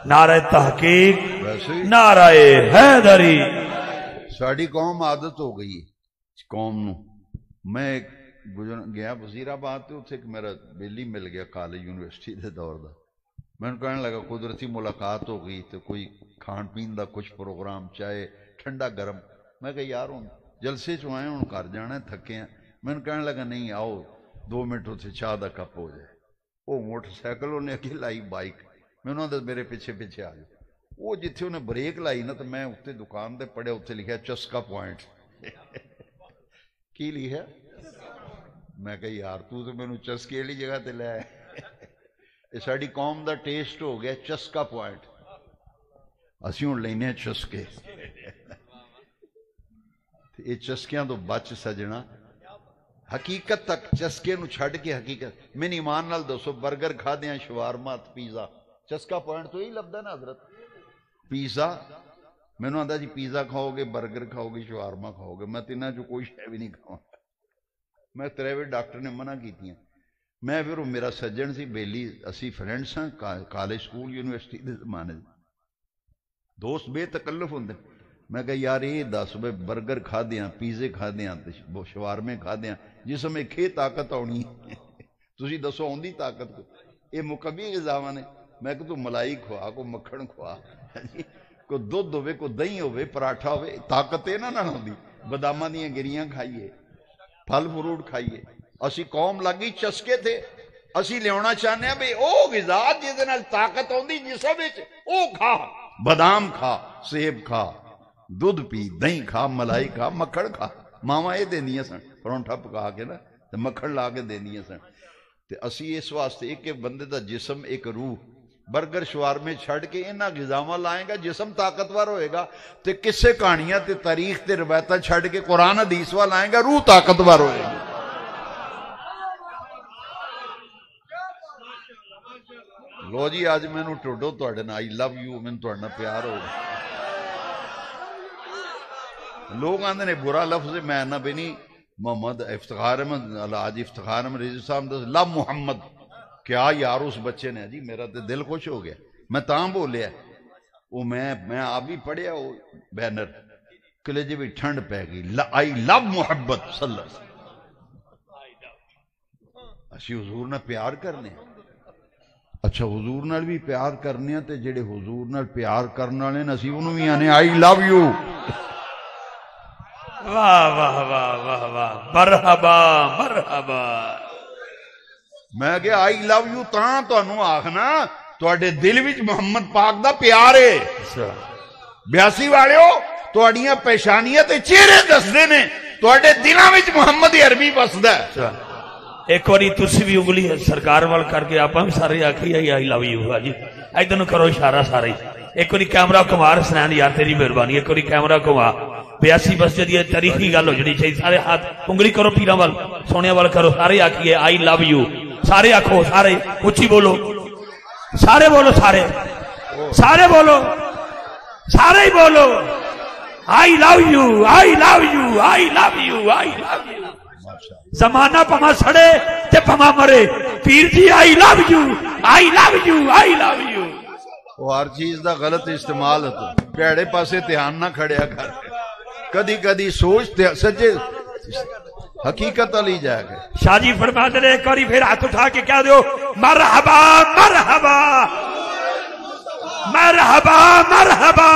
نعرہ تحقیق، نعرہ حیدری. ساڑی قوم عادت ہو گئی قوم نو. میں گیا وزیر آباد تے اتھے کہ میرا بیلی مل گیا کالج یونیورسٹی دے دور دا. میں نے کہنے لگا قدرتی ملاقات ہو گئی تو کوئی کھان پین دا کچھ پروگرام، چائے ٹھنڈا گرم. میں کہا یار ہوں جلسے چو آئے ہوں کر جانا تھکے ہیں. میں نے کہنے لگا نہیں آؤ 2 منٹ اتھے چاہ دا کپ ہو جائے. وہ موٹر سائیکل انہیں اگے لائی بائک، میں انہوں نے میرے پیچھے پیچھے آ جائے. وہ جتھے انہیں بریک لائی نا تو میں اتنے دکان دے پڑے اتنے لکھا چسکا پوائنٹ. کی لکھا؟ میں کہا یار تو میں نے چسکے والی جگہ تے لے. یہ ساری قوم دا ٹیسٹ ہو گیا چسکا پوائنٹ. اسی ہوں لینے چسکے. یہ چسکیاں تو بچ سجنا. حقیقت تک چسکے نو چھڑ کے حقیقت میں ایمان نال دسو برگر کھا دیاں شوارما پیزا چسکا پوائنٹ تو یہی لبدا نا حضرت پیزا مینوں آندا جی پیزا کھاؤ گے برگر کھاؤ گے شوارما کھاؤ گے میں تیناں چوں کوئی شے بھی نہیں کھاواں میں تریوے ڈاکٹر نے منع کیتیاں میں پھر میرا سجن سی بیلی اسی فرینڈس ہاں کالج سکول یونیورسٹی دے زمانے دوست بے تکلف ہوندے میں کہا یار یہ دس بھائی برگر کھا دیاں پیزے کھا دیاں شوارمے کھا دیاں جسم ایک طاقت آنی تسی دسو آندی طاقت کو یہ مکبی غذاواں نے میں کہ تو ملائی کھوا کو مکھن کھوا کو دودھ ہوئے کو دہی ہوئے پراٹھا ہوئے طاقت ہے نہ ہوندی باداماں دیاں گریاں کھائیے پھل فروٹ کھائیے اسی قوم لگی چسکے تھے اسی لیاونا چاہنے ہیں بھئی او غذا جس نال طاقت ہوندی جسم وچ او کھا بادام کھا سیب کھا دودھ پی دہی کھا ملائی کھا مکھن کھا ماما یہ دینیاں سن پرونٹھا پکا کے نا تے مکھن لا کے دینیاں سن تے اسی اس واسطے ایک بندے دا جسم ایک روح برگر شوارمے چھڑ کے انہاں غذاواں لائیں گا جسم طاقتور ہوئے گا تے کسے کہانیاں تے تاریخ تے روایتاں چھڑ کے قرآن حدیث والا لائیں گا روح طاقتور ہوئے گی لو جی آج میں نو ٹوڈو توڑے نا آئی لو یو میں توڑ نا پیار ہو لوگ آندے نے برا لفظ میں نہ بینی محمد افتخار احمد آج افتخار احمد رضی صاحب لو محمد کیا یار اس بچے نے جی میرا تے دل خوش ہو گیا میں تاں بولیا وہ میں آپ بھی پڑھیا وہ بینر کلیجے بھی ٹھنڈ پہ گئی آئی لو محبت صلی اللہ علیہ وسلم اسی حضور نے پیار کرنے اچھا حضور نال بھی پیار کرنے تے جڑے حضور نال پیار کرنے والے اسی انہوں بھی آنے آئی لو یو واہ واہ واہ واہ واہ مرحبا مرحبا میں کہ آئی لو یو تاں تو انہوں آخنا تو اڈے دل وچ محمد پاک دا پیارے بیاسی والے ہو تو اڈیاں پیشانیاں تے چہرے دسدے نے تو اڈے دلاں وچ محمد عربی بسدا ہے ایک واری تسی بھی انگلی سرکار وال کر کے آپ ہم سارے آکھی آئی لو یو جی ادھر کرو اشارہ سارے ایک واری کیمرہ کمار سنین یار تیری مہربانی ایک واری کیمرہ کما بیاسی مسجد یہ تاریخی گل ہو جڑی چاہیے سارے ہاتھ انگلی کرو پیراں وال سونے وال کرو سارے آکھیے آئی لو یو سارے آکھو سارے اچھی بولو سارے بولو سارے بولو سارے ہی بولو I love you I love you I love you I love you زمانہ پما سڑے تے پما مرے پیر ji I love you I love you I love you وہ ہر چیز دا غلط استعمال ہے تو پیڑے پاسے دھیان نہ کھڑیا کر کدی کدی سوچ سچے حقیقت علی جائے گا شاہ جی فرماتے نے ایک باری پھر ہاتھ اٹھا کے کیا دیو مرحبا مرحبا مرحبا مرحبا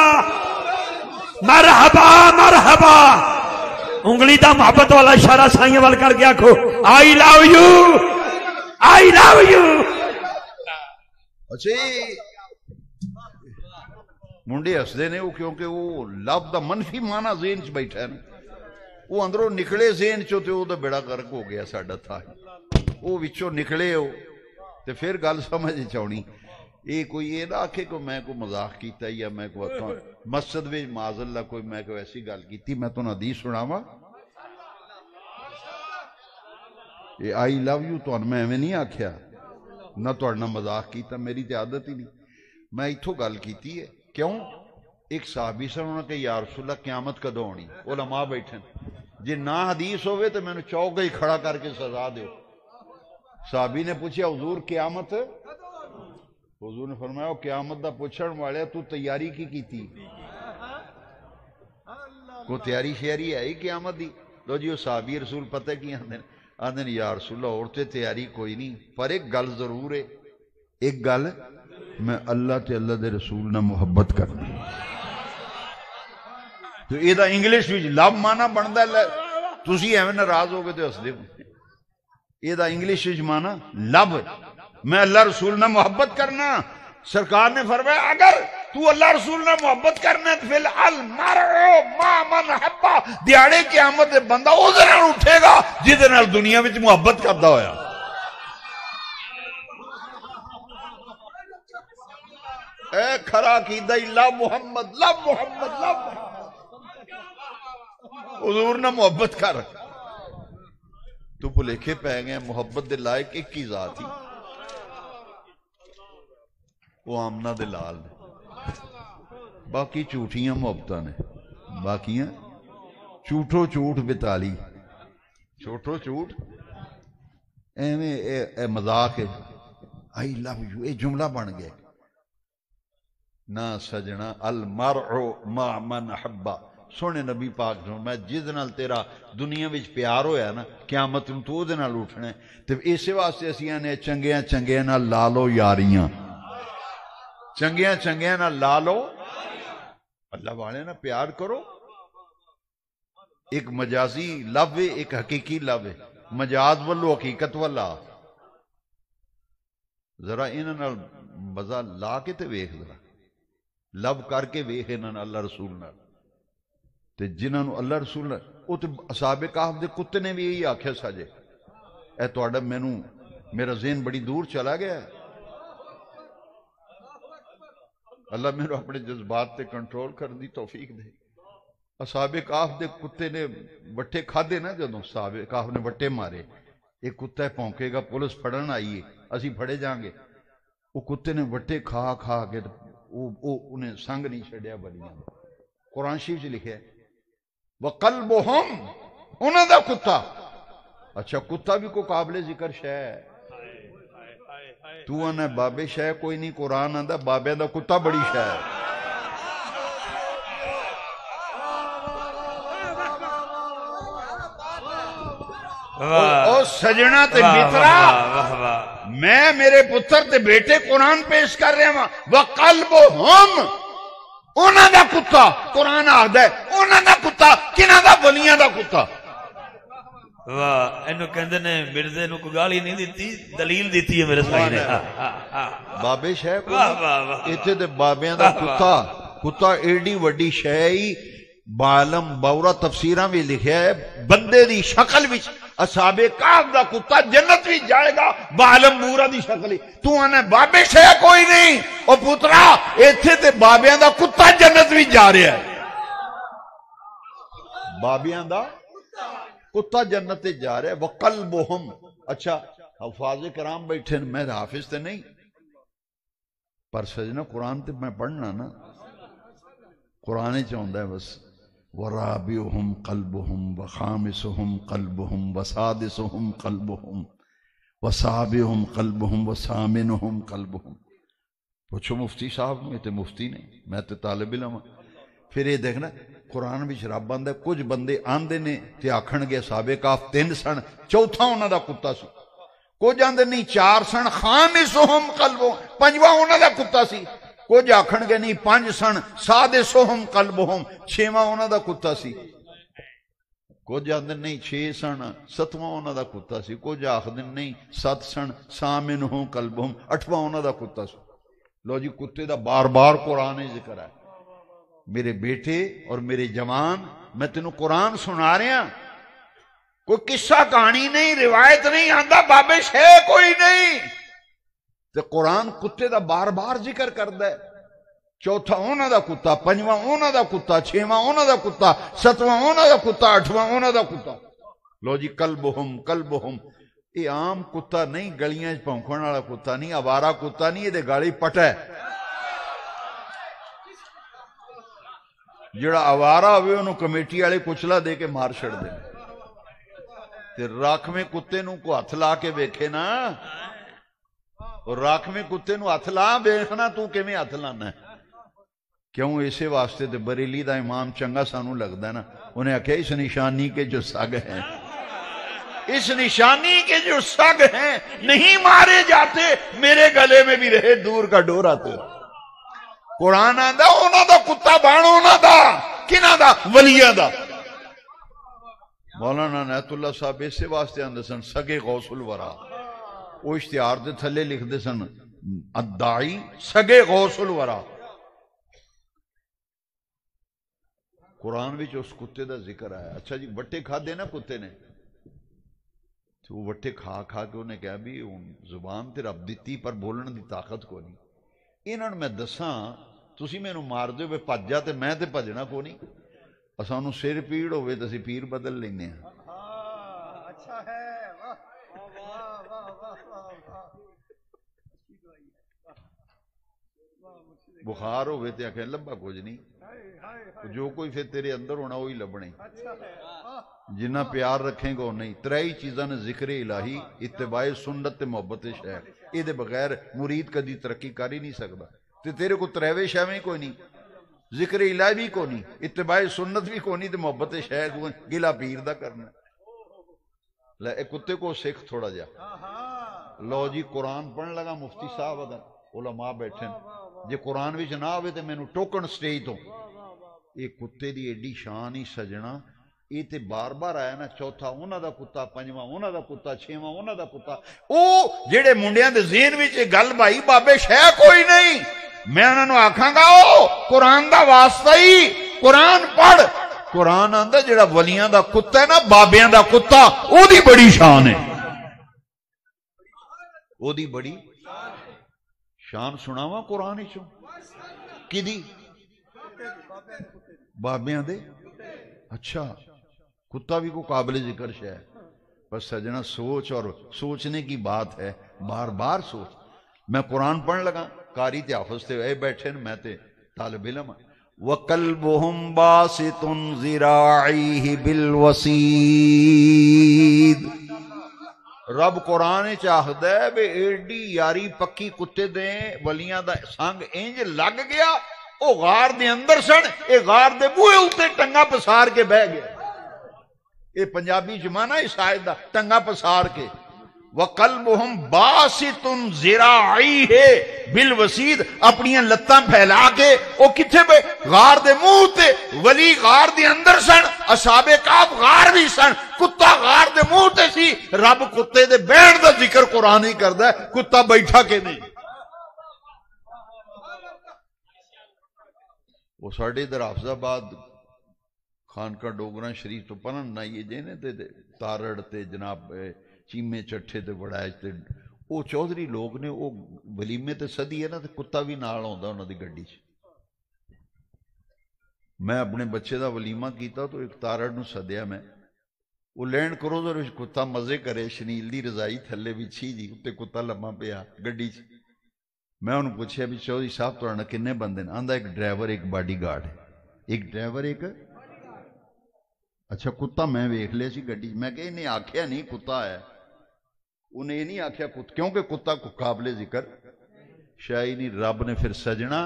مرحبا مرحبا انگلی دا محبت والا اشارہ سائیں وال کر گیا کھو I love you I love you اچھے منڈے ہسدے نے وہ کیونکہ وہ لفظ دا منفی معنی ذہن چ بیٹھا ہے نا وہ اندروں نکلے ذہن چو تے وہ دا بیڑا غرق ہو گیا ساڈا تھا وہ وچوں نکلے ہو تے پھر گل سمجھ چاونی یہ کوئی یہ نہ آکھے کو میں کو مذاق کیتا یا میں کو مسجد وچ معاذ اللہ کوئی میں کو ایسی گل کیتی میں تو حدیث سناواں یہ آئی لو یو تو میں ایویں نہیں آکھیا نہ تہاڈے نال مذاق کیتا میری تے عادت ہی نہیں میں ایتھوں گل کیتی ہے کیوں ایک صحابی سے انہوں نے کہ یا رسول اللہ قیامت کدوں ہونی علماء بیٹھے جی نہ حدیث ہوئے تو میں نے چوک ہی کھڑا کر کے سزا دیو صحابی نے پوچھا حضور قیامت حضور نے فرمایا قیامت دا پوچھن والے تو تیاری کی تھی کو تیاری شیاری ہے ہی قیامت دی تو جی وہ صحابی رسول پتہ کی آندھے یا رسول اللہ اور تے تیاری کوئی نہیں پر ایک گل ضرور ہے ایک گل میں اللہ تے اللہ دے رسول نہ محبت کرنی تو یہ دا انگلش وچ لو مانا بندا ہے تسی ایویں ناراض ہو گئے تے ہس دے یہ دا انگلش وچ مانا لو میں اللہ رسول نہ محبت کرنا سرکار نے فرمایا اگر تو اللہ رسول نہ محبت کرنا تو فی المرء ما من حبا دیاڑے قیامت دے بندہ او دے نال اٹھے گا جدے نال دنیا وچ محبت کردا ہویا اے کھرا کیدا لو محمد لو محمد لو محمد حضور نہ محبت کر تو بھلیکھے پی گئے محبت دے لائق ایک ہی ذات ہی وہ آمنہ دے لال نے باقی جھوٹیاں محبتاں نے باقیاں جھوٹو جھوٹ بتالی جھوٹو جھوٹ ایویں اے مذاق ہے آئی لو یو اے جملہ بن گیا نہ سجنا المرء مع من حبا سونے نبی پاک جو میں جس نال تیرا دنیا وچ پیار ہویا نا قیامت نوں تو دے نال اٹھنا ہے تے اسی واسطے اسیاں نے چنگیاں چنگیاں نال لا لو یاریاں چنگیاں چنگیاں نال لا لو اللہ والے نا پیار کرو ایک مجازی لب ہے ایک حقیقی لب ہے مجاز والو حقیقت والا ذرا انہاں نال مزہ لا کے تے ویکھ ذرا لب کر کے ویکھ انہاں نال اللہ رسول نال تے جنہاں نو اللہ رسول نال او تے اصحاب کہف دے کتے نے بھی یہی آکھیا ساجے اے تہاڈا مینوں میرا ذہن بڑی دور چلا گیا ہے اللہ میرے اپنے جذبات تے کنٹرول کرن دی توفیق دے اصحاب کہف دے کتے نے وٹے کھادے نا جدوں اصحاب کہف نے وٹے مارے ایک کتا پونکے گا پولیس پھڑن آئیے اسی پھڑے جائیں گے وہ کتے نے وٹے کھا کھا کے انہیں سنگ نہیں چھڑیا بلیاں قرآن شریف سے لکھے وَقَلْبُهُمْ انہاں دا کتا اچھا کتا بھی کوئی قابل ذکر شے ہے تو آنا بابے شے کوئی نہیں قرآن آندا بابے دا کتا بڑی شے ہے او سجنا تے مترا میں میرے پتر تے بیٹے قرآن پیش کر رہے ہیں وَقَلْبُهُمْ انہاں دا کتا قرآن آخدا ہے انہاں دا کتا کنہاں دا ولیاں دا کتا واہ اینو کہندے نے مرزے نو کوئی گالی نہیں دیتی دلیل دیتی ہے میرے سائیں نے بابے شے کو واہ واہ واہ ایتھے تے بابیاں دا کتا ایڈی وڈی شے ہی بعالم بورا تفسیراں بھی لکھیا ہے بندے دی شکل وچ اصحاب کہف دا کتا جنت وچ جائے گا بعالم بورا دی شکل تو انا بابے شے کوئی نہیں او پترا ایتھے تے بابیاں دا کتا جنت وچ جا رہا ہے بابیاں دا کتا جنت وچ جا رہا ہے وقلبہم اچھا حفاظ کرام بیٹھے میں حافظ تے نہیں پر سجنا قرآن تے میں پڑھنا نا قرآن چاہتا ہے بس ورابعهم قلبهم وخامسهم قلبهم وسادسهم قلبهم وسابعهم قلبهم وثامنهم قلبهم پوچھو مفتی صاحب میں تے مفتی نہیں میں تے طالب علم پھر یہ دیکھنا قرآن بھی شراب بند ہے کچھ بندے آندے نے تے آکھن گے اصحاب کہف 3 سن چوتھا انہاں دا کتا سی کچھ آندے نہیں 4 سن خامسهم قلبهم 5واں انہاں دا کتا سی کچھ آکھن گے نہیں 5 سن سادسهم قلبهم 6واں انہاں دا کتا سی کچھ آندے نہیں 6 سن 7واں انہاں دا کتا سی کچھ آکھدے نہیں 7 سن ثامنهم قلبهم 8واں انہاں دا کتا سی لو جی کتے دا بار بار قرآن ذکر ہے میرے بیٹے اور میرے جوان میں تینوں قرآن سنا رہا کوئی قصہ کہانی نہیں روایت نہیں آندا بابے شے کوئی نہیں تے قرآن کتے دا بار بار ذکر کردا ہے چوتھا انہاں دا کتا 5واں انہاں دا کتا 6واں انہاں دا کتا 7واں انہاں دا کتا 8واں انہاں دا کتا لو جی قلبہم یہ عام کتا نہیں گلیاں وچ بھونکن والا کتا نہیں آوارہ کتا نہیں یہ گالی پٹ ہے جڑا آوارہ ہوئے انہوں کمیٹی والے کچلا دے کے مار چھڑ دے تے راکھ میں کتے نو کو ہتھ لا کے ویکھے نا اور راکھ میں کتے نو ہتھ لا ویکھنا تو کیویں ہتھ لانا ہے کیوں اسے واسطے تے بریلی دا امام چنگا سانو لگدا ہے نا انہیں آکھیا اس نشانی کے جو سگ ہیں اس نشانی کے جو سگ ہیں نہیں مارے جاتے میرے گلے میں بھی رہے دور کا ڈور آتے قرآن آندا انہاں دا کتا بن انہاں دا کنہاں دا ولیاں دا مولانا عنایت اللہ صاحب اسے واسطے آندے سن سگے غوث الورا وہ اشتہار دے تھلے لکھ دے سن الداعی سگے غوث الورا قرآن وچ اس کتے دا ذکر آیا اچھا جی وٹے کھا دے نا کتے نے تو وہ وٹے کھا کھا کے انہیں کہا بھی زبان تے رب دیتی پر بولن دی طاقت کو نہیں انہوں نے میں دساں تسی میں مار دے ہوئے پج جا تے میں تے پجنا کو نہیں اساں نوں سر پیڑ ہوئے تے اسی پیر بدل لینے ہیں اچھا ہے بخار ہوئے تے آکھیں لبا کچھ نہیں، جو کوئی پھر تیرے اندر ہونا وہی لبنا ہی، جنہ پیار رکھیں گا نہیں۔ ترائی چیزاں نے ذکر الہی، اتباع سنت تے محبت شیخ، یہ دے بغیر مرید کدی ترقی کر ہی نہیں سکتا۔ تے تیرے کو تریوے شیویں کوئی نہیں، ذکر الہی بھی کوئی نہیں، اتباع سنت بھی کوئی نہیں، تے محبت شیخ گلا پیر دا کرنا۔ لے اے کتے کو سکھ تھوڑا جا۔ لو جی قرآن پڑھن لگا، مفتی صاحب ادھر علماء بیٹھے، جے قرآن وچ نہ آوے تے مینوں ٹوکن سٹیج تو۔ یہ کتے دی ایڈی شان ہی سجنا، یہ تے بار بار آیا نا، چوتھا انہاں دا کتا، پنجواں انہاں دا کتا، چھواں انہاں دا کتا۔ او جڑے منڈیاں دے ذہن وچ گل بھائی بابے شے کوئی نہیں، میں انہاں نوں آکھاں گا او قرآن دا واسطہ ہی قرآن پڑھ۔ قرآن آندا جڑا ولیاں دا کتا ہے نا، بابیاں دا کتا، او دی بڑی شان ہے، او دی بڑی شان سناواں قرآن وچوں کدی؟ بابیاں دے۔ اچھا کتا بھی کو قابل ذکر شے ہے، بس سجنا سوچ، اور سوچنے کی بات ہے، بار بار سوچ۔ میں قرآن پڑھن لگا، قاری تے حافظ تے اے بیٹھے میں تے طالب علم۔ وَقَلْبُهُمْ بَاسِطٌ ذِرَاعِهِ بِالْوَسِيدِ، رب قرآن چاہدہ ہے بے ایڈی یاری پکی کتے دیں ولیاں دا سنگ انج لگ گیا، او غار دے اندر سن، اے غار دے بوئے اتے ٹنگا پسار کے بہ گیا۔ اے پنجابی جمانہ اس آیت دا، ٹنگا پسار کے۔ وَقَلْبُهُمْ بَاسِطٌ ذِرَاعِهِ بِالْوَسِيدِ، اپنیاں لتاں پھیلا کے او کتھے بے غار دے منہ تے، ولی غار دے اندر سن، اصحاب کہف غار بھی سن، کتا غار دے منہ تے سی۔ رب کتے دے بیٹھ دا ذکر قرآن ہی کردا ہے، کتا بیٹھا کے نہیں۔ وہ ساڑھے ادھر حافظ آباد خانقاہ ڈوگراں شریف تو پنن نہ یہ جینے تے تارڑ تے جناب چیمے چٹھے تے بڑائج تے او چودھری لوگ نے او ولیمے تے صدی ہے نا تے کتا بھی نال ہوندا انہاں دی گڈی چ۔ میں اپنے بچے دا ولیمہ کیتا تو ایک تارڑ نو سدیا، میں وہ لینڈ کروزر وچ کتا مزے کرے، شنیل دی رضائی تھلے وچھی جی تے کتا لمحہ پیا گڈی چ۔ میں انہوں پوچھیا بھی چودھری صاحب تھوڑا کنے بندے نے؟ آندا ایک ڈرائیور ایک باڈی گارڈ ہے۔ ایک ڈرائیور ایک، اچھا کتا میں ویکھ لیا سی گڈی، میں کہ انہیں آکھیا نہیں کتا ہے، انہیں نہیں آکھیا کتا، کیونکہ کتا کو قابل ذکر شاہی نہیں۔ رب نے پھر سجنا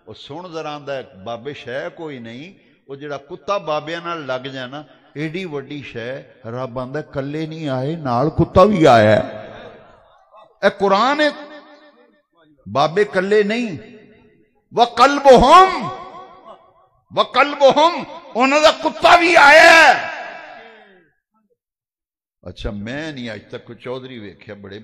وہ سن ذرا آندا ہے بابے شے کوئی نہیں، وہ جڑا کتا بابیاں نال لگ جانا ایڈی وڈی شے، رب آندا ہے کلے نہیں آئے نال کتا بھی آیا ہے۔ اے قرآن ہے، بابے کلے نہیں۔ وَقَلْبُهُمْ انہوں دا کتا بھی آیا ہے۔ اچھا میں نہیں آج تک کوئی چودھری ویکھیا، بڑے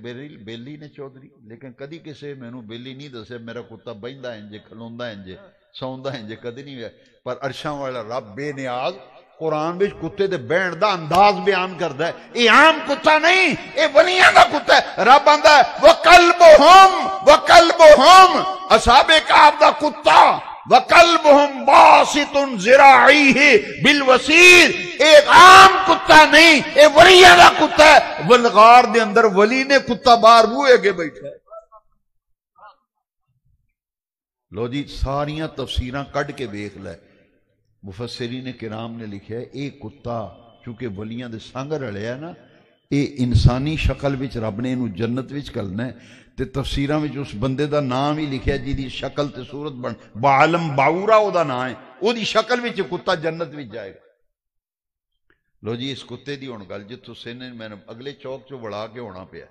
بیلی نے چودھری، لیکن کدی کسے میں نو بیلی نہیں دسے میرا کتا بہندا انجے، کھلوندا انجے، سوندا انجے، کدی نہیں ہویا۔ پر عرشاں والا رب بے نیاز قرآن وچ کتے دے بہن دا انداز بیان کردا ہے۔ یہ عام کتا نہیں، یہ ولیاں دا کتا ہے۔ رب آندا ہے وَقَلْبُهُمْ اصحاب کہف دا کتا، وَقَلْبُهُمْ بَاسِطٌ ذِرَاعِهِ بِالْوَسِيدِ، ایک عام کتا نہیں، یہ ولیاں دا کتا ہے۔ ولغار دے اندر ولی نے کتا بار بوئے کے بیٹھا ہے۔ لو جی ساریاں تفسیراں کڈ کے ویکھ لے، مفسرین کرام نے لکھا ہے ایک کتا چونکہ ولیاں دے سنگ رلیا نا، اے انسانی شکل وچ رب نے انہوں جنت وچ کرنا ہے، تے تفسیراں وچ اس بندے دا نام ہی لکھیا جی دی شکل تے صورت بن بعلم باورا او دا نام ہے، او دی شکل وچ کتا جنت وچ جائے گا۔ لو جی اس کتے دی ہن گل جتوں سینے میں اگلے چوک چوں بڑا کے ہونا پیا،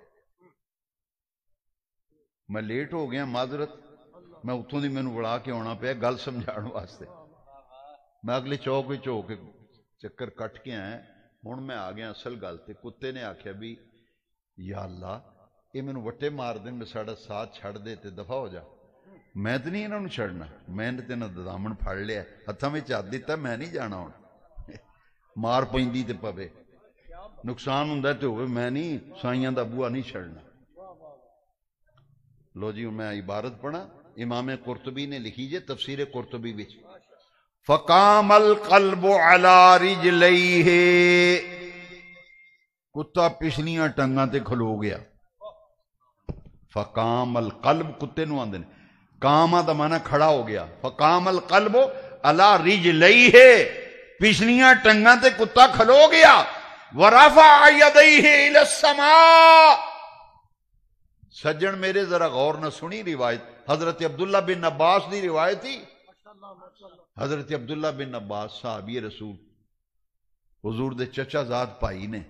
میں لیٹ ہو گیا معذرت، میں اتوں دی مینوں بڑا کے ہونا پیا گل سمجھاؤن واسطے۔ میں اگلے چوک وچ ہو کے چکر کٹ کے آیا، ہن میں آ گیا اصل گل تے۔ کتے نے آکھیا بھی یا اللہ یہ مینوں وٹے مار دین، میں ساڈا ساتھ چھڑ دے تے دفع ہو جا، میں تے نہیں انہاں نوں چھڑنا، میں نے تے انہاں دا دامن پھڑ لیا، ہتھاں وچ ہتھ دتا، میں نہیں جانا ہن، مار پیندی تے پوے، نقصان ہوندا تے ہوئے، میں نہیں سائیاں دا بوا نہیں چھڑنا۔ لو جی میں عبارت پڑھا، امام قرطبی نے لکھی جے تفسیر قرطبی وچ، فقام القلب علی رجلیہ، کتا پچھلیاں ٹنگاں تے کھلو گیا۔ فقام القلب کتے نو آندے نے، کاما دا مانا کھڑا ہو گیا، فقام القلب علی رجلیہ، پچھلیاں ٹنگاں تے کتا کھلو گیا، ورفع یدیہ الی السماء۔ سجن میرے ذرا غور نہ سنی روایت، حضرت عبداللہ بن عباس دی روایت تھی۔ حضرت عبداللہ بن عباس صحابی رسول، حضور دے چچا زاد بھائی نے،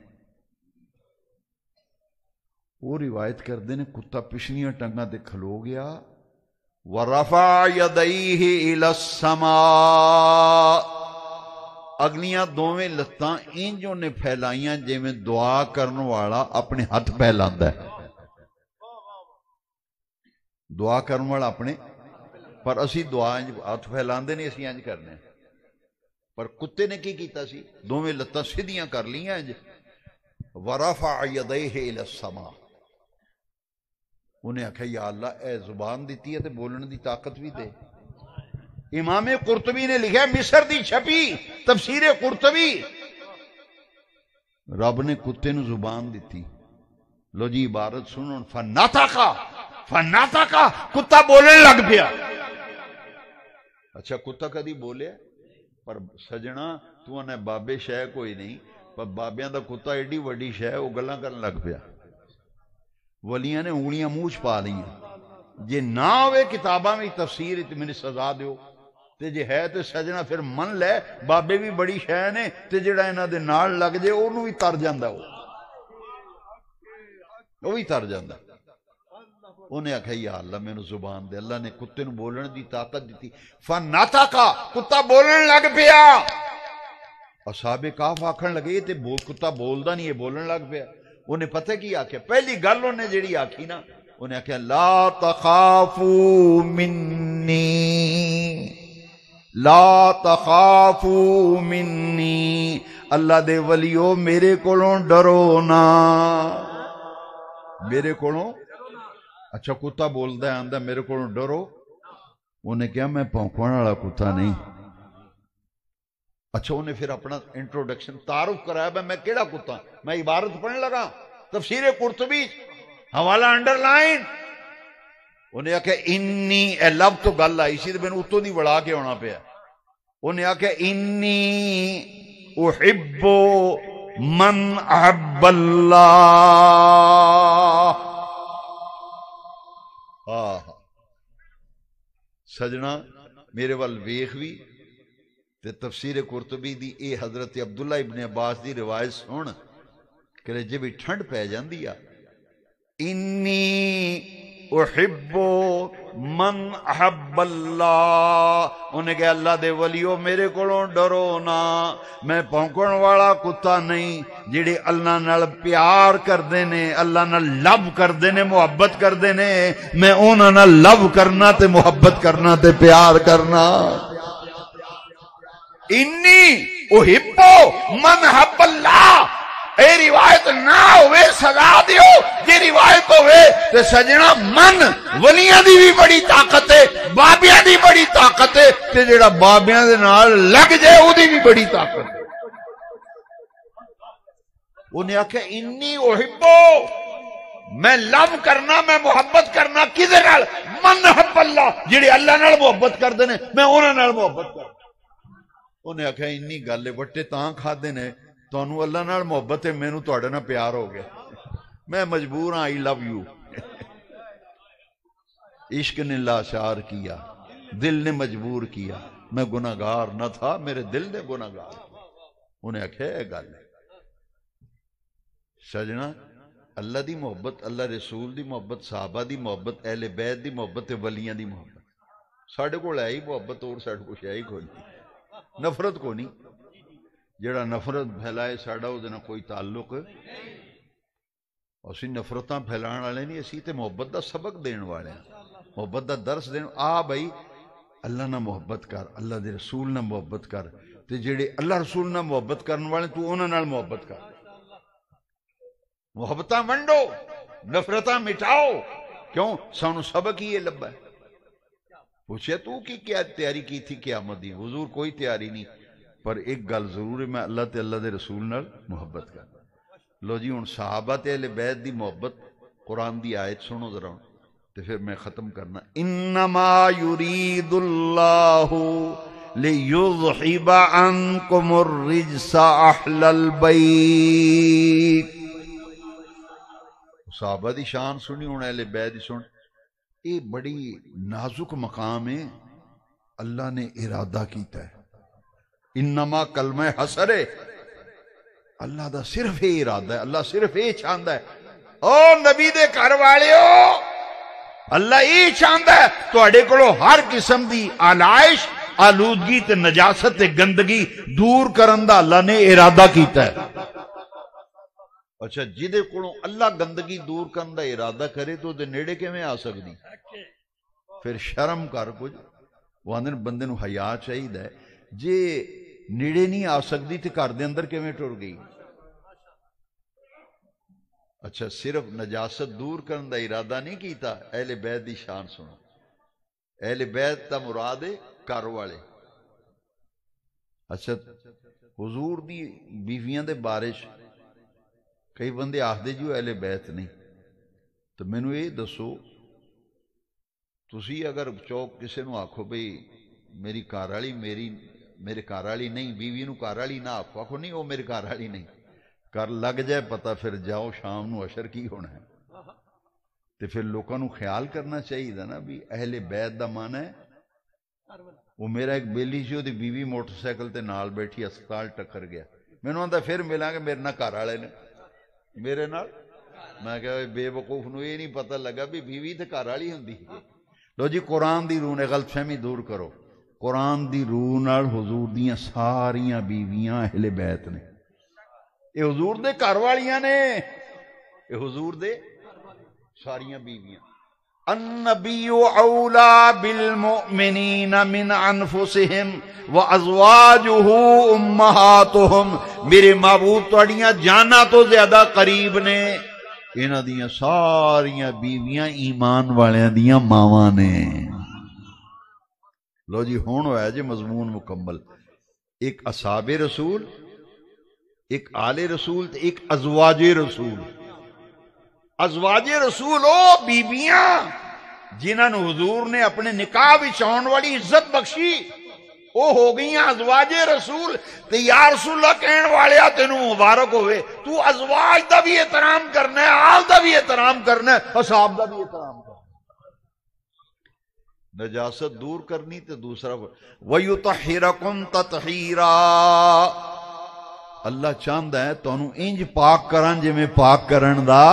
وہ روایت کردے نے کتا پچھلیاں ٹنگاں تے کھلو گیا، وَرَفَعَ يَدَيْهِ إِلَى السَّمَاءِ، اگلیاں دوویں لتاں انجوں نے پھیلائیاں جے میں دعا کرن والا اپنے ہاتھ پھیلاندا ہے، دعا کرن والا اپنے، پر اسی دعا ہاتھ پھیلاندے نہیں، اسی انج کرنے ہیں، پر کتے نے کی کیتا سی، دوویں لتاں سیدھیاں کر لیاں انج، وَرَفَعَ يَدَيْهِ إِلَى السَّمَاءِ، انہیں آکھا یا اللہ اے زبان دیتی ہے تے بولن دی طاقت بھی دے۔ امام قرطبی نے لکھا ہے، مصر دی چھپی تفسیر قرطبی، رب نے کتے نو زبان دیتی، لو جی عبارت سنو، فناتاکا کتا بولن لگ پیا۔ اچھا کتا کدی بولیا؟ پر سجنا تو انہیں بابے شے کوئی نہیں، پر بابیاں دا کتا ایڈی وڈی شے، وہ گلاں کرن لگ پیا۔ ولیاں نے انگلیاں منہ چ پا لئیاں، جے نہ ہوئے کتاباں میں تفسیر میری سزا دیو، تے جے ہے تے سجنا پھر من لے، بابے بھی بڑی شے نے، تے جڑا انہاں دے نال لگ جے اونوں بھی تر جاندا، وہ بھی تر جاندا۔ انہیں آکھا یا اللہ مینوں زبان دے، اللہ نے کتے نو بولن دی طاقت دیتی، فناتاکا کتا بولن لگ پیا۔ اصحاب کہف آکھن لگے تے کتا بولدا نہیں، یہ بولن لگ پیا۔ انہیں پتہ کی آکھیا؟ پہلی گل انہیں جیڑی آکھی نا، انہیں آکھیا لا تخافوا منی، لا تخافوا منی، اللہ دے ولیو میرے کولوں ڈرو نا، میرے کولوں۔ اچھا کتا بولدا ہے آندا میرے کولوں ڈرو، انہیں کہا میں پونکن والا کتا نہیں۔ اچھا انہیں پھر اپنا انٹروڈکشن تعارف کرایا، میں کیڑا کتا، میں عبارت پڑھنے لگا تفسیر قرطبی حوالہ انڈر لائن۔ انہیں آکھا انی، اے لب تو گل آئی سی تو میں نے اتوں نہیں وڑا کے ہونا پیا۔ انہیں آکھا انی احب من احب اللہ، سجنا میرے وال ویخ بھی تے تفسیر قرطبی دی اے حضرت عبداللہ ابن عباس دی روایت سن کہ جب بھی ٹھنڈ پہ جاندی آ، انی احب من احب اللہ، انہیں کہ اللہ دے ولیو میرے کولوں ڈرو نا، میں پونکن والا کتا نہیں، جڑے اللہ نال پیار کردے نے، اللہ نال لب کردے نے، محبت کردے نے، میں انہاں نال لب کرنا تے محبت کرنا تے پیار کرنا۔ انی احب من احب اللہ، اے روایت نہ ہوئے سزا دیو، یہ روایت ہوئے تے سجنا من ولیاں دی بھی بڑی طاقت ہے، بابیاں دی بڑی طاقت ہے، تے جڑا بابیاں دے نال لگ جائے او دی بھی بڑی طاقت ہے۔ انہیں آکھا انی احبو، میں لب کرنا، میں محبت کرنا کدے نال؟ من احب اللہ، جڑے اللہ نال محبت کردے نے میں انہاں نال محبت کرنا۔ انہیں آکھا انی گل وٹے تاں کھادے نے، تانوں اللہ نال محبت ہے، مینوں تہاڈے نال پیار ہو گیا، میں مجبور ہاں، آئی لو یو۔ عشق نے لاچار کیا، دل نے مجبور کیا، میں گناہگار نہ تھا، میرے دل نے گناہگار۔ انہیں آکھیا اے گل ہے سجنا، اللہ دی محبت، اللہ رسول دی محبت، صحابہ دی محبت، اہل بیت دی محبت، ولیاں دی محبت، ساڈے کول ہے ہی محبت، اور ساڈے کول ہے ہی کوئی نہیں، نفرت کو نہیں۔ جڑا نفرت پھیلائے ساڈا او دے نال کوئی تعلق، اسی نفرتاں پھیلان والے نہیں، اسی تے محبت دا سبق دین والے ہیں، محبت دا درس دین۔ آ بھائی اللہ نہ محبت کر، اللہ دے رسول نہ محبت کر، تے جڑے اللہ رسول نہ محبت کرن والے تو انہاں نال محبت کر، محبتاں ونڈو، نفرتاں مٹاؤ۔ کیوں؟ سانو سبق ہی یہ لبا ہے۔ پوچھے تو کی کیا تیاری کی تھی قیامت دی؟ حضور کوئی تیاری نہیں، پر ایک گل ضرور ہے، میں اللہ تے اللہ دے رسول نال محبت کر۔ لو جی ہن صحابہ تے اہل بیت دی محبت، قرآن دی آیت سنو ذرا، تو پھر میں ختم کرنا، انما یرید اللہ لیذہب عنکم الرجس اہل البیت۔ صحابہ دی شان سنی، ہوں اہل بیت دی سن، یہ بڑی نازک مقام ہے، اللہ نے ارادہ کیتا ہے۔ انما کلمہ حسر ہے، اللہ دا صرف یہ ارادہ ہے، اللہ صرف یہ چاہتا ہے، او نبی دے گھر والےو، اللہ یہ چاہتا ہے تواڈے کولوں ہر قسم دی آلائش، آلودگی تے نجاست تے گندگی دور کرن دا اللہ نے ارادہ کیتا ہے۔ اچھا جدے کولوں اللہ گندگی دور کرن دا ارادہ کرے تو دے نیڑے کیویں آ سکدی؟ پھر شرم کر کچھ، وہ آندے بندے نو حیا چاہیدا ہے، جے نیڑے نہیں آ سکدی تے گھر دے اندر کیویں ٹر گئی؟ اچھا صرف نجاست دور کرن دا ارادہ نہیں کیتا، اہل بیت دی شان سنو، اہل بیت دا مراد ہے گھر والے۔ اچھا حضور دی بیویاں دے بارے کئی بندے آخدے جو اہل بیت نہیں، تو مینوں یہ دسو تسی اگر چوک کسے نو آکھو بھئی میری گھر والی میرے گھر والی نہیں، بیوی نو گھر والی نہ آکھو، آکھو نہیں وہ میرے گھر والی نہیں، کر لگ جائے پتہ پھر جاؤ شام نو عشر کی ہونا ہے۔ تو پھر لوکاں نو خیال کرنا چاہیے نا بھی اہل بیت دا معنی ہے۔ وہ میرا ایک بیلی سی، دی بیوی موٹر سائیکل تے نال بیٹھی ہسپتال ٹکر گیا، مینوں آندا پھر ملاں گے میرے نال گھر والے نے، میرے نال، میں کہا بے وقوف نو یہ نہیں پتہ لگا بھی بیوی تے گھر والی ہوندی ہے۔ لو جی قرآن دی روح نے غلط فہمی دور کرو، قرآن دی روح نال حضور دیاں ساریاں بیویاں اہل بیت نے، یہ حضور دے گھر والیاں نے، یہ حضور دے ساریاں بیویاں۔ النبی اولا بالمؤمنین من انفسہم وازواجہ امہاتہم، میرے معبود تواڈیاں جاناں تو زیادہ قریب نے، انہاں دیاں ساریاں بیویاں ایمان والیاں دیاں ماواں نے۔ لو جی ہون ہوا جی مضمون مکمل، ایک اصحاب رسول، ایک آل رسول، ایک ازواج رسول۔ ازواج رسول او بیبیاں جنہاں نو حضور نے اپنے نکاح وچ آن والی عزت بخشی، او ہو گئیاں ازواج رسول۔ تے یا رسول اللہ کہن والیا تینوں مبارک ہوئے، تو ازواج دا بھی احترام کرنا ہے، آل دا بھی احترام کرنا ہے، اصحاب دا بھی احترام کرنا ہے۔ نجاست دور کرنی تے دوسرا وَيُطَحِّرَكُمْ تَطْحِيرًا، اللہ چاہندا ہے تانوں انج پاک کرن جویں پاک کرن دا۔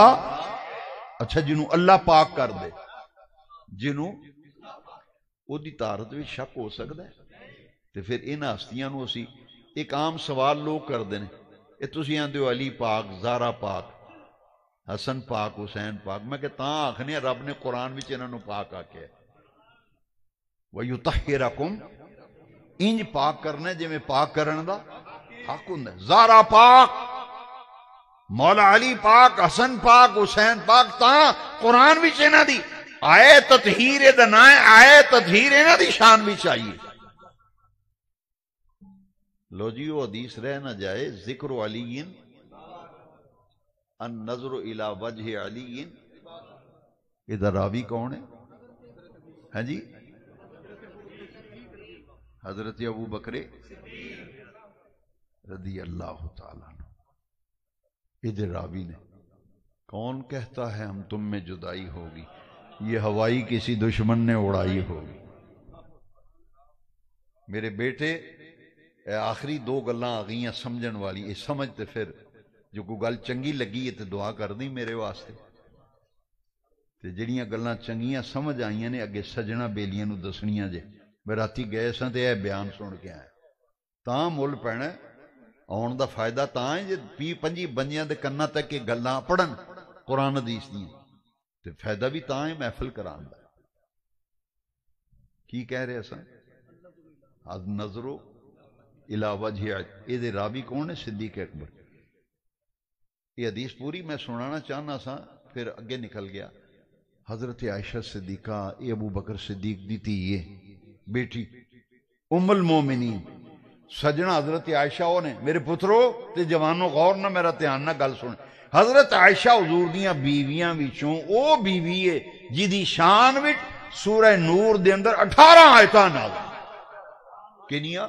اچھا جنوں اللہ پاک کر دے، جنوں او دی طہارت وچ شک ہو سکدا ہے، تے پھر انہاں ہستیاں نو اسی ایک عام سوال لوگ کردے نے، اے تسی آندے ہو علی پاک، زہرا پاک، حسن پاک، حسین پاک، میں کہ تاں آکھنے رب نے قرآن وچ انہاں نو پاک آکھیا ہے۔ وَيُطَحِّرَكُمْ، انج پاک کرنا ہے جویں پاک کرن دا حق ہوندا ہے۔ زہرا پاک، مولا علی پاک، حسن پاک، حسین پاک، تاں قرآن وچ انہاں دی آئے تطہیر دا نام ہے، آئے تطہیر انہاں دی شان وچ آئیے۔ لو جی وہ حدیث رہ نہ جائے، ذکر علی النظر الی وجہ علی، ادھر راوی کون ہے؟ ہاں جی حضرت ابو بکر رضی اللہ تعالیٰ عنہ، ادھر راوی نے، کون کہتا ہے ہم تم میں جدائی ہوگی، یہ ہوائی کسی دشمن نے اڑائی ہوگی۔ میرے بیٹے آخری دو گلاں آگئیاں سمجھن والی، یہ سمجھتے پھر جو کوئی گل چنگی لگی ہے تو دعا کر دی میرے واسطے، تے جڑیاں گلاں چنگیاں سمجھ آئیاں نے اگے سجنا بیلیاں نو دسنیاں جے، میں راتی گئے سن تے اے بیان سن کے آیا، تاں مل پینا آن دا فائدہ تاں ہے جے 20-25 بندیاں دے کناں تک کہ گلاں پڑھن قرآن حدیث دیاں، تے فائدہ بھی تاں ہے محفل کران دا۔ کی کہہ رہے سن؟ النظر الی وجہ، اے دے راوی کون ہے؟ صدیق اکبر۔ یہ حدیث پوری میں سنانا چاہنا سا، پھر اگے نکل گیا۔ حضرت عائشہ صدیقہ، اے ابو بکر صدیق دی تھی یہ بیٹی ام المومنین، سجنا حضرت عائشہ وہ نے۔ میرے پترو تے جوانوں غور نہ میرا دھیان نہ گل سن، حضرت عائشہ حضور دیاں بیویاں وچوں او بیوی ہے جی شان وچ سورہ نور دے اندر 18 آیتاں نازل کنیاں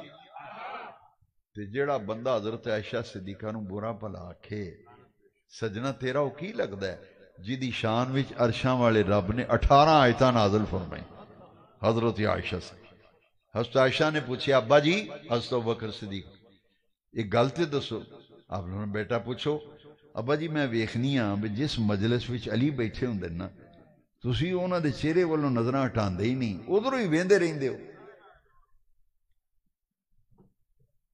تے جیڑا بندہ حضرت عائشہ صدیقہ نو برا بھلا آکھے سجنا تیرا وہ کی لگدا ہے جی شان وچ عرشاں والے رب نے 18 آیتاں نازل فرمائی حضرت عائشہ سے۔ حضرت عائشہ نے پوچھا ابا جی حضرت ابوبکر صدیق ایک گل تے دسو، آپ نے بیٹا پوچھو۔ ابا جی میں ویکھنی ہاں بھی جس مجلس وچ علی بیٹھے ہوندے نا تسی انہاں دے چہرے والوں نظراں ہٹاندے ہی نہیں، ادھروں ہی ویندے رہندے ہو۔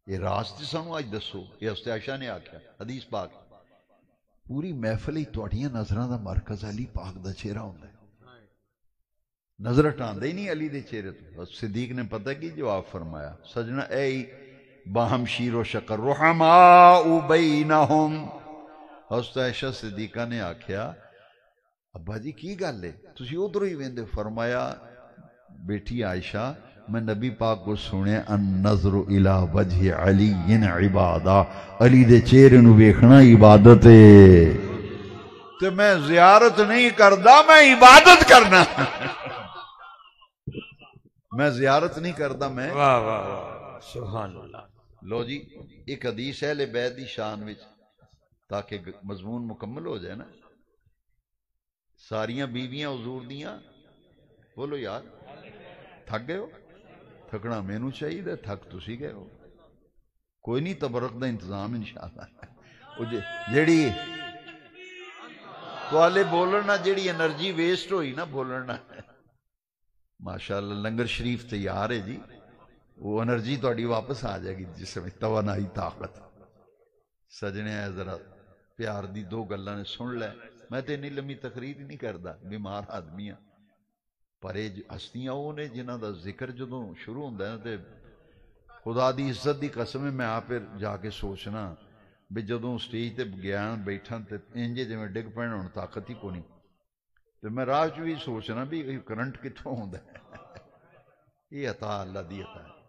یہ راز تے سانوں اج دسو، یہ حضرت عائشہ نے آکھیا حدیث پاک پوری محفل ہی تہاڈیاں نظراں دا مرکز علی پاک دا چہرہ ہوندا ہے، نظر ہٹاندے ہی نہیں علی دے چہرے تو۔ صدیق نے پتہ کی جواب فرمایا سجنا اے باہم شیر و شکر رحماء بینہم۔ حضرت عائشہ صدیقہ نے آکھیا ابا جی کی گل ہے تسی ادھر ہی ویندے؟ فرمایا بیٹی عائشہ میں نبی پاک کو سنے النظر الی وجہ علی عبادہ، علی دے چہرے نو ویکھنا عبادت ہے، تے میں زیارت نہیں کردا میں عبادت کرنا میں زیارت نہیں کردا میں واہ واہ واہ سبحان اللہ۔ لو جی ایک حدیث اہل بیت دی شان وچ تاکہ مضمون مکمل ہو جائے نا، ساریاں بیویاں حضور دیاں، بولو یار تھک گئے ہو؟ تھکنا مینوں چاہیے، تھک تسی گئے ہو، کوئی نہیں تبرک دا انتظام انشاءاللہ۔ جیڑی توالے بولنا جیڑی انرجی ویسٹ ہوئی نا بولنا، ماشاءاللہ لنگر شریف تیار ہے جی، وہ انرجی تہاڈی واپس آ جائے گی جس میں توانائی طاقت۔ سجنے ذرا پیار دی دو گلاں نے سن لے، میں تے اتنی لمبی تقریر نہیں کردا، بیمار آدمی ہاں، پر یہ ہستیاں وہ نے جنہاں دا ذکر جدوں شروع ہوندا ہے تے خدا دی عزت دی قسم ہے میں آپ جا کے سوچنا بھی جدوں سٹیج تے گیا بیٹھا تے انجے جویں ڈگ پین ہن طاقت ہی کوئی نہیں، تے میں راہ چ بھی سوچنا بھی کرنٹ کتھوں ہوندا ہے یہ عطا اللہ دی عطا ہے،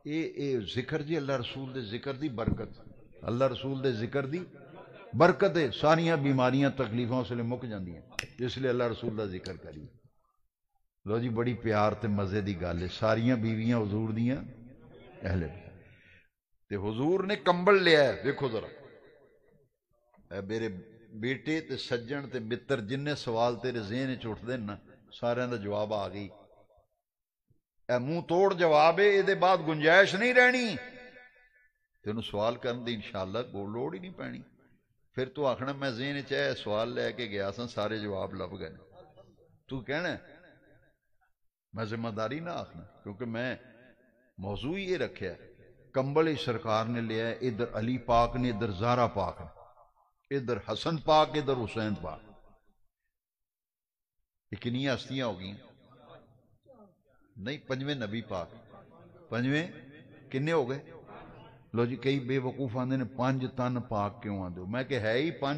یہ ذکر جی اللہ رسول دے ذکر دی برکت، اللہ رسول دے ذکر دی برکت ہے، ساریاں بیماریاں تکلیفاں اس لیے مک جاندیاں اس لیے اللہ رسول دا ذکر کری۔ لو جی بڑی پیار تے مزے دی گل ہے، ساریاں بیویاں حضور دیاں اہل تے حضور نے کمبل لیا ہے، دیکھو ذرا اے میرے بیٹے تے سجن تے متر جن سوال تیرے ذہن وچ اٹھدے نا سارے دا جواب آ گئی، اے منہ توڑ جواب ہے، یہ بعد گنجائش نہیں رہنی، تینوں سوال کرن دی انشاءاللہ لوڑ ہی نہیں پینی، پھر تو آکھنا میں ذہن وچ سوال لے کے گیا سا سارے جواب لب گئے، تو کہنا میں ذمہ داری نہ آکھنا، کیونکہ میں موضوع یہ رکھیا ہے کمبل ہی سرکار نے لیا ہے، ادھر علی پاک نے، ادھر زہرا پاک نے، ادھر حسن پاک ادھر حسین پاک، یہ کنی ہستیاں ہو گئی نہیں، پنجویں نبی پاک، پنجویں کنے ہو گئے؟ لو جی کئی بے وقوف آندے نے 5 تن پاک کیوں آندے ہو، میں کہ ہے ہی 5